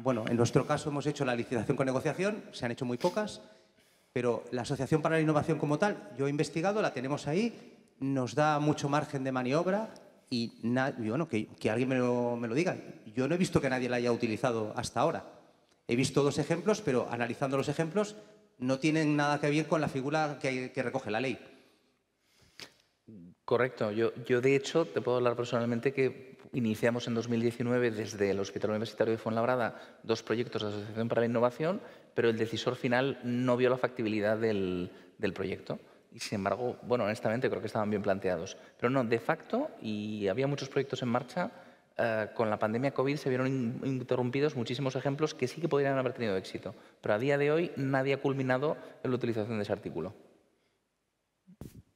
bueno, en nuestro caso hemos hecho la licitación con negociación, se han hecho muy pocas, pero la Asociación para la Innovación como tal, yo he investigado, la tenemos ahí, nos da mucho margen de maniobra y bueno, que alguien me lo diga. Yo no he visto que nadie la haya utilizado hasta ahora. He visto 2 ejemplos, pero analizando los ejemplos no tienen nada que ver con la figura que recoge la ley. Correcto. Yo, de hecho, te puedo hablar personalmente que iniciamos en 2019 desde el Hospital Universitario de Fuenlabrada 2 proyectos de Asociación para la Innovación, pero el decisor final no vio la factibilidad del proyecto. Y, sin embargo, bueno, honestamente creo que estaban bien planteados. Pero no, de facto, y había muchos proyectos en marcha, con la pandemia COVID se vieron interrumpidos muchísimos ejemplos que sí que podrían haber tenido éxito. Pero a día de hoy nadie ha culminado en la utilización de ese artículo.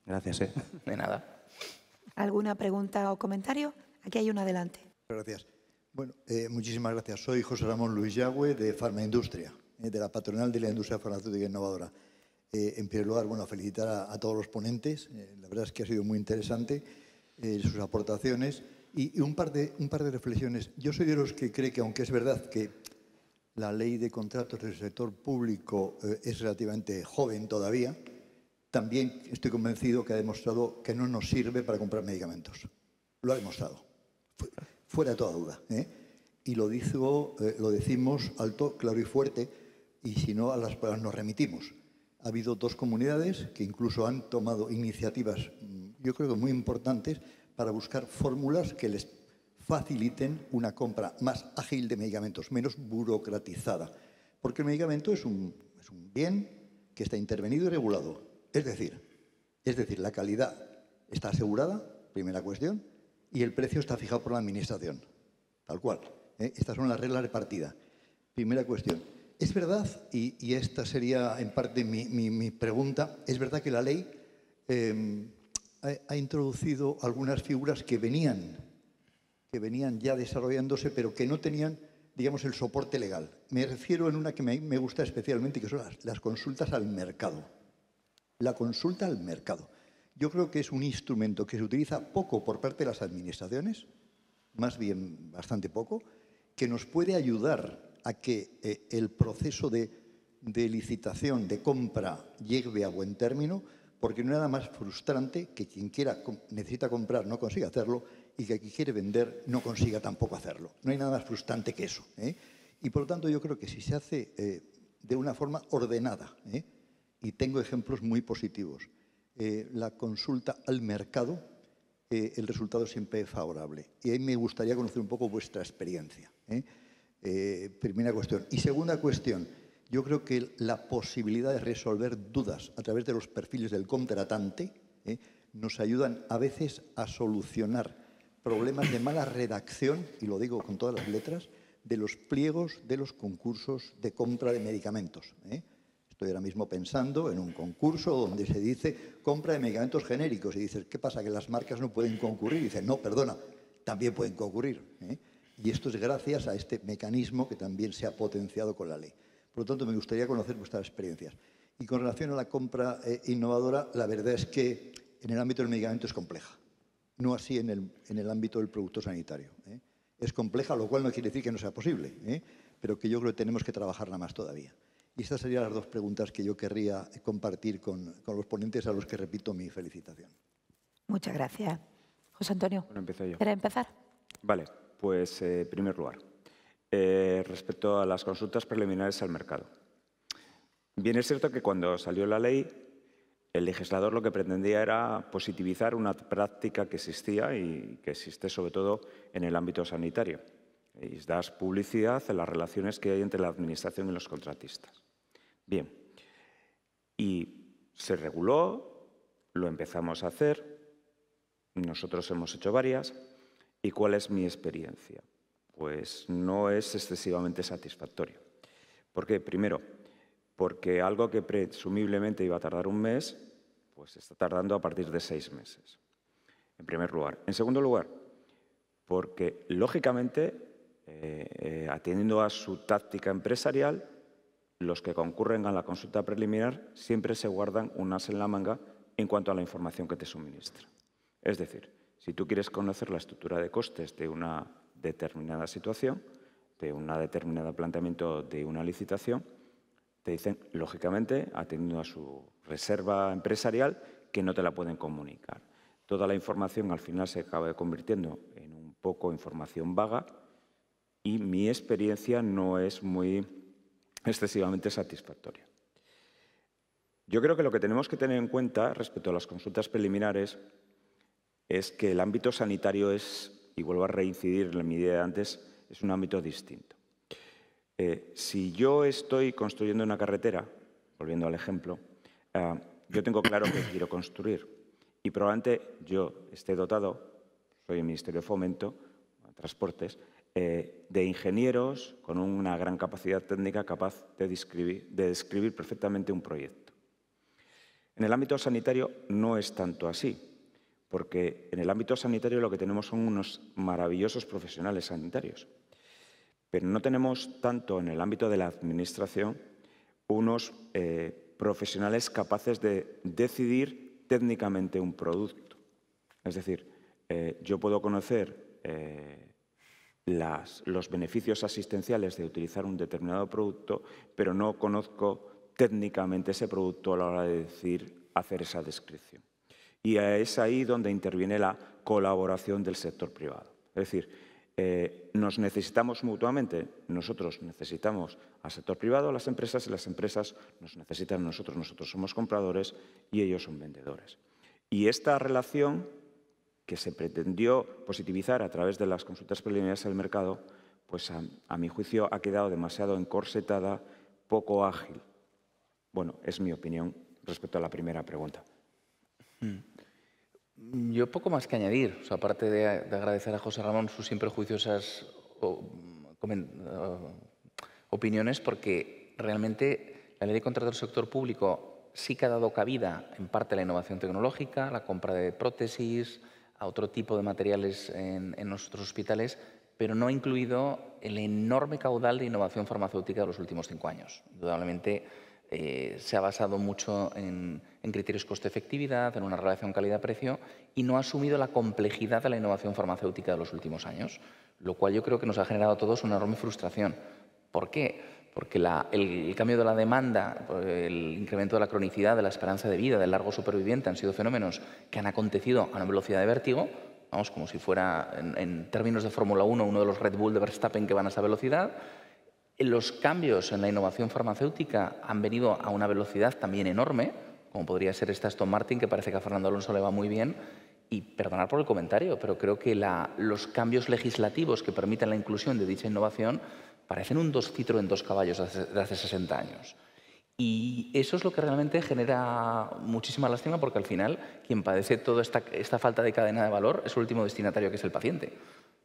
Gracias. De nada. ¿Alguna pregunta o comentario? Aquí hay uno adelante. Gracias. Bueno, muchísimas gracias. Soy José Ramón Luis Yagüe, de Farmaindustria, de la Patronal de la Industria Farmacéutica Innovadora. En primer lugar, bueno, felicitar a todos los ponentes. La verdad es que ha sido muy interesante sus aportaciones. Y un par de reflexiones. Yo soy de los que cree que, aunque es verdad que la ley de contratos del sector público es relativamente joven todavía, también estoy convencido que ha demostrado que no nos sirve para comprar medicamentos. Lo ha demostrado, fuera de toda duda. Y lo decimos alto, claro y fuerte, y si no, a las pruebas nos remitimos. Ha habido 2 comunidades que incluso han tomado iniciativas, yo creo que muy importantes, para buscar fórmulas que les faciliten una compra más ágil de medicamentos, menos burocratizada. Porque el medicamento es un bien que está intervenido y regulado. Es decir, la calidad está asegurada, primera cuestión, y el precio está fijado por la Administración, tal cual. Estas son las reglas de partida. Primera cuestión. Es verdad, y esta sería en parte mi pregunta, es verdad que la ley ha introducido algunas figuras que venían ya desarrollándose, pero que no tenían, digamos, el soporte legal. Me refiero en una que me gusta especialmente, que son las consultas al mercado. La consulta al mercado. Yo creo que es un instrumento que se utiliza poco por parte de las administraciones, más bien bastante poco, que nos puede ayudar a que el proceso de licitación, de compra, llegue a buen término, porque no hay nada más frustrante que quien necesita comprar no consiga hacerlo y que quien quiere vender no consiga tampoco hacerlo. No hay nada más frustrante que eso. Y por lo tanto yo creo que si se hace de una forma ordenada, y tengo ejemplos muy positivos. La consulta al mercado, el resultado siempre es favorable. Y ahí me gustaría conocer un poco vuestra experiencia. Primera cuestión. Y segunda cuestión, yo creo que la posibilidad de resolver dudas a través de los perfiles del contratante nos ayudan a veces a solucionar problemas de mala redacción, y lo digo con todas las letras, de los pliegos de los concursos de compra de medicamentos. Estoy ahora mismo pensando en un concurso donde se dice compra de medicamentos genéricos y dices, ¿qué pasa? ¿Que las marcas no pueden concurrir? Y dicen, no, perdona, también pueden concurrir. Y esto es gracias a este mecanismo que también se ha potenciado con la ley. Por lo tanto, me gustaría conocer vuestras experiencias. Y con relación a la compra innovadora, la verdad es que en el ámbito del medicamento es compleja. No así en el ámbito del producto sanitario. Es compleja, lo cual no quiere decir que no sea posible, pero que yo creo que tenemos que trabajarla más todavía. Y estas serían las dos preguntas que yo querría compartir con los ponentes, a los que repito mi felicitación. Muchas gracias. José Antonio, Bueno, empiezo yo. ¿quieres empezar? Vale, pues en primer lugar, respecto a las consultas preliminares al mercado. Bien es cierto que cuando salió la ley, el legislador lo que pretendía era positivizar una práctica que existía y que existe sobre todo en el ámbito sanitario. Y das publicidad en las relaciones que hay entre la Administración y los contratistas. Bien, y se reguló, lo empezamos a hacer, nosotros hemos hecho varias, ¿y cuál es mi experiencia? Pues no es excesivamente satisfactorio. ¿Por qué? Primero, porque algo que presumiblemente iba a tardar un mes, pues está tardando a partir de 6 meses, en primer lugar. En segundo lugar, porque lógicamente, atendiendo a su táctica empresarial, los que concurren a la consulta preliminar siempre se guardan un as en la manga en cuanto a la información que te suministra. Es decir, si tú quieres conocer la estructura de costes de una determinada situación, de un determinado planteamiento de una licitación, te dicen, lógicamente, atendiendo a su reserva empresarial, que no te la pueden comunicar. Toda la información al final se acaba convirtiendo en un poco información vaga y mi experiencia no es muy excesivamente satisfactoria. Yo creo que lo que tenemos que tener en cuenta respecto a las consultas preliminares es que el ámbito sanitario es, y vuelvo a reincidir en mi idea de antes, es un ámbito distinto. Si yo estoy construyendo una carretera, volviendo al ejemplo, yo tengo claro que quiero construir y probablemente yo esté dotado, soy el Ministerio de Fomento, Transportes, de ingenieros con una gran capacidad técnica capaz de describir perfectamente un proyecto. En el ámbito sanitario no es tanto así, porque en el ámbito sanitario lo que tenemos son unos maravillosos profesionales sanitarios, pero no tenemos tanto en el ámbito de la administración unos profesionales capaces de decidir técnicamente un producto. Es decir, yo puedo conocer los beneficios asistenciales de utilizar un determinado producto, pero no conozco técnicamente ese producto a la hora de hacer esa descripción. Y es ahí donde interviene la colaboración del sector privado. Es decir, nos necesitamos mutuamente. Nosotros necesitamos al sector privado, las empresas, y las empresas nos necesitan a nosotros. Nosotros somos compradores y ellos son vendedores. Y esta relación que se pretendió positivizar a través de las consultas preliminares al mercado, pues a mi juicio ha quedado demasiado encorsetada, poco ágil. Bueno, es mi opinión respecto a la primera pregunta. Yo poco más que añadir, o sea, aparte de agradecer a José Ramón sus siempre juiciosas opiniones, porque realmente la ley de contratos del sector público sí que ha dado cabida en parte a la innovación tecnológica, la compra de prótesis, a otro tipo de materiales en nuestros hospitales, pero no ha incluido el enorme caudal de innovación farmacéutica de los últimos 5 años. Indudablemente se ha basado mucho en criterios coste-efectividad, en una relación calidad-precio, y no ha asumido la complejidad de la innovación farmacéutica de los últimos años, lo cual yo creo que nos ha generado a todos una enorme frustración. ¿Por qué? Porque el cambio de la demanda, el incremento de la cronicidad, de la esperanza de vida, del largo superviviente han sido fenómenos que han acontecido a una velocidad de vértigo, vamos, como si fuera, en términos de Fórmula 1, uno de los Red Bull de Verstappen que van a esa velocidad. Los cambios en la innovación farmacéutica han venido a una velocidad también enorme, como podría ser esta Aston Martin, que parece que a Fernando Alonso le va muy bien. Y perdonad por el comentario, pero creo que los cambios legislativos que permiten la inclusión de dicha innovación parecen un Citroën 2 caballos de hace 60 años. Y eso es lo que realmente genera muchísima lástima, porque al final quien padece toda esta falta de cadena de valor es el último destinatario, que es el paciente.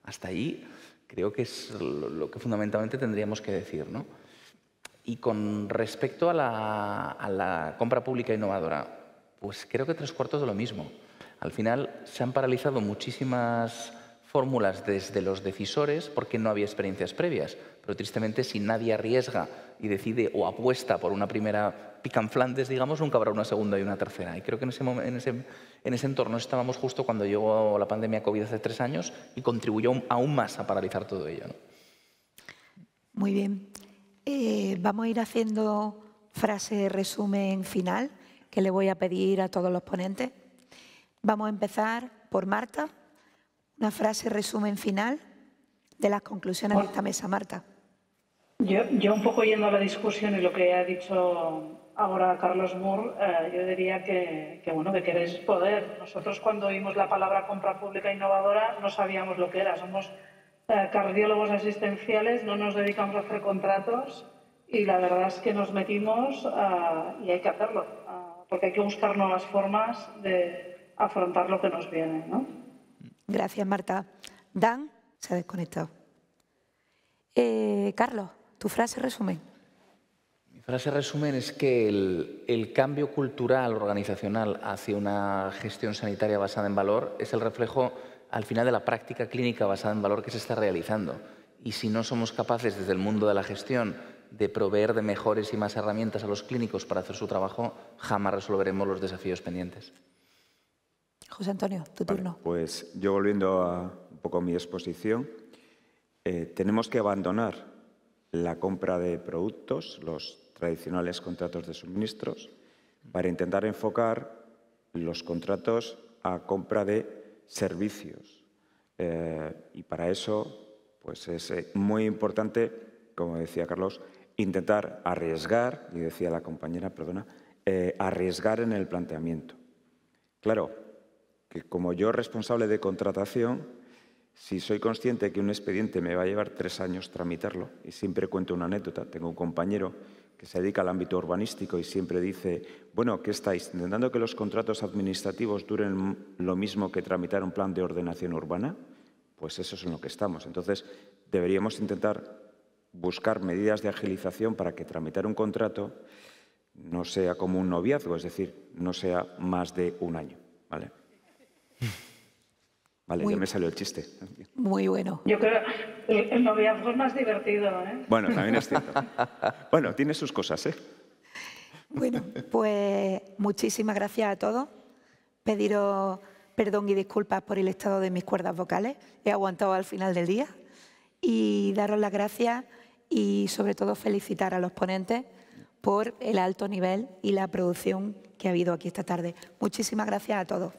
Hasta ahí creo que es lo que fundamentalmente tendríamos que decir, ¿no? Y con respecto a la compra pública innovadora, pues creo que 3/4 de lo mismo. Al final se han paralizado muchísimas fórmulas desde los decisores porque no había experiencias previas. Pero tristemente, si nadie arriesga y decide o apuesta por una primera picanflandes, digamos, nunca habrá una segunda y una tercera. Y creo que en ese entorno estábamos justo cuando llegó la pandemia COVID hace 3 años y contribuyó aún más a paralizar todo ello, ¿no? Muy bien. Vamos a ir haciendo frase resumen final, que le voy a pedir a todos los ponentes. Vamos a empezar por Marta. Una frase resumen final de las conclusiones de esta mesa, Marta. Yo un poco yendo a la discusión y lo que ha dicho ahora Carlos Moore, yo diría que queréis poder. Nosotros cuando oímos la palabra compra pública innovadora no sabíamos lo que era. Somos cardiólogos asistenciales, no nos dedicamos a hacer contratos y la verdad es que nos metimos y hay que hacerlo, porque hay que buscar nuevas formas de afrontar lo que nos viene, ¿no? Gracias, Marta. Dan se ha desconectado. Carlos, tu frase resumen. Mi frase resumen es que el cambio cultural organizacional hacia una gestión sanitaria basada en valor es el reflejo al final de la práctica clínica basada en valor que se está realizando. Y si no somos capaces desde el mundo de la gestión de proveer de mejores y más herramientas a los clínicos para hacer su trabajo, jamás resolveremos los desafíos pendientes. José Antonio, tu turno. Pues yo volviendo a un poco a mi exposición, tenemos que abandonar la compra de productos, los tradicionales contratos de suministros, para intentar enfocar los contratos a compra de servicios. Y para eso pues es muy importante, como decía Carlos, intentar arriesgar, y decía la compañera, perdona, arriesgar en el planteamiento. Claro, que como yo responsable de contratación, si soy consciente que un expediente me va a llevar 3 años tramitarlo, y siempre cuento una anécdota, tengo un compañero que se dedica al ámbito urbanístico y siempre dice, bueno, ¿qué estáis? ¿Intentando que los contratos administrativos duren lo mismo que tramitar un plan de ordenación urbana? Pues eso es en lo que estamos. Entonces, deberíamos intentar buscar medidas de agilización para que tramitar un contrato no sea como un noviazgo, es decir, no sea más de 1 año, ¿vale? Vale, ya me salió el chiste. Muy bueno. Yo creo que el noviazgo es más divertido, ¿eh? Bueno, también es cierto. Bueno, tiene sus cosas, ¿eh? Bueno, pues muchísimas gracias a todos. Pediros perdón y disculpas por el estado de mis cuerdas vocales. He aguantado al final del día. Y daros las gracias y sobre todo felicitar a los ponentes por el alto nivel y la producción que ha habido aquí esta tarde. Muchísimas gracias a todos.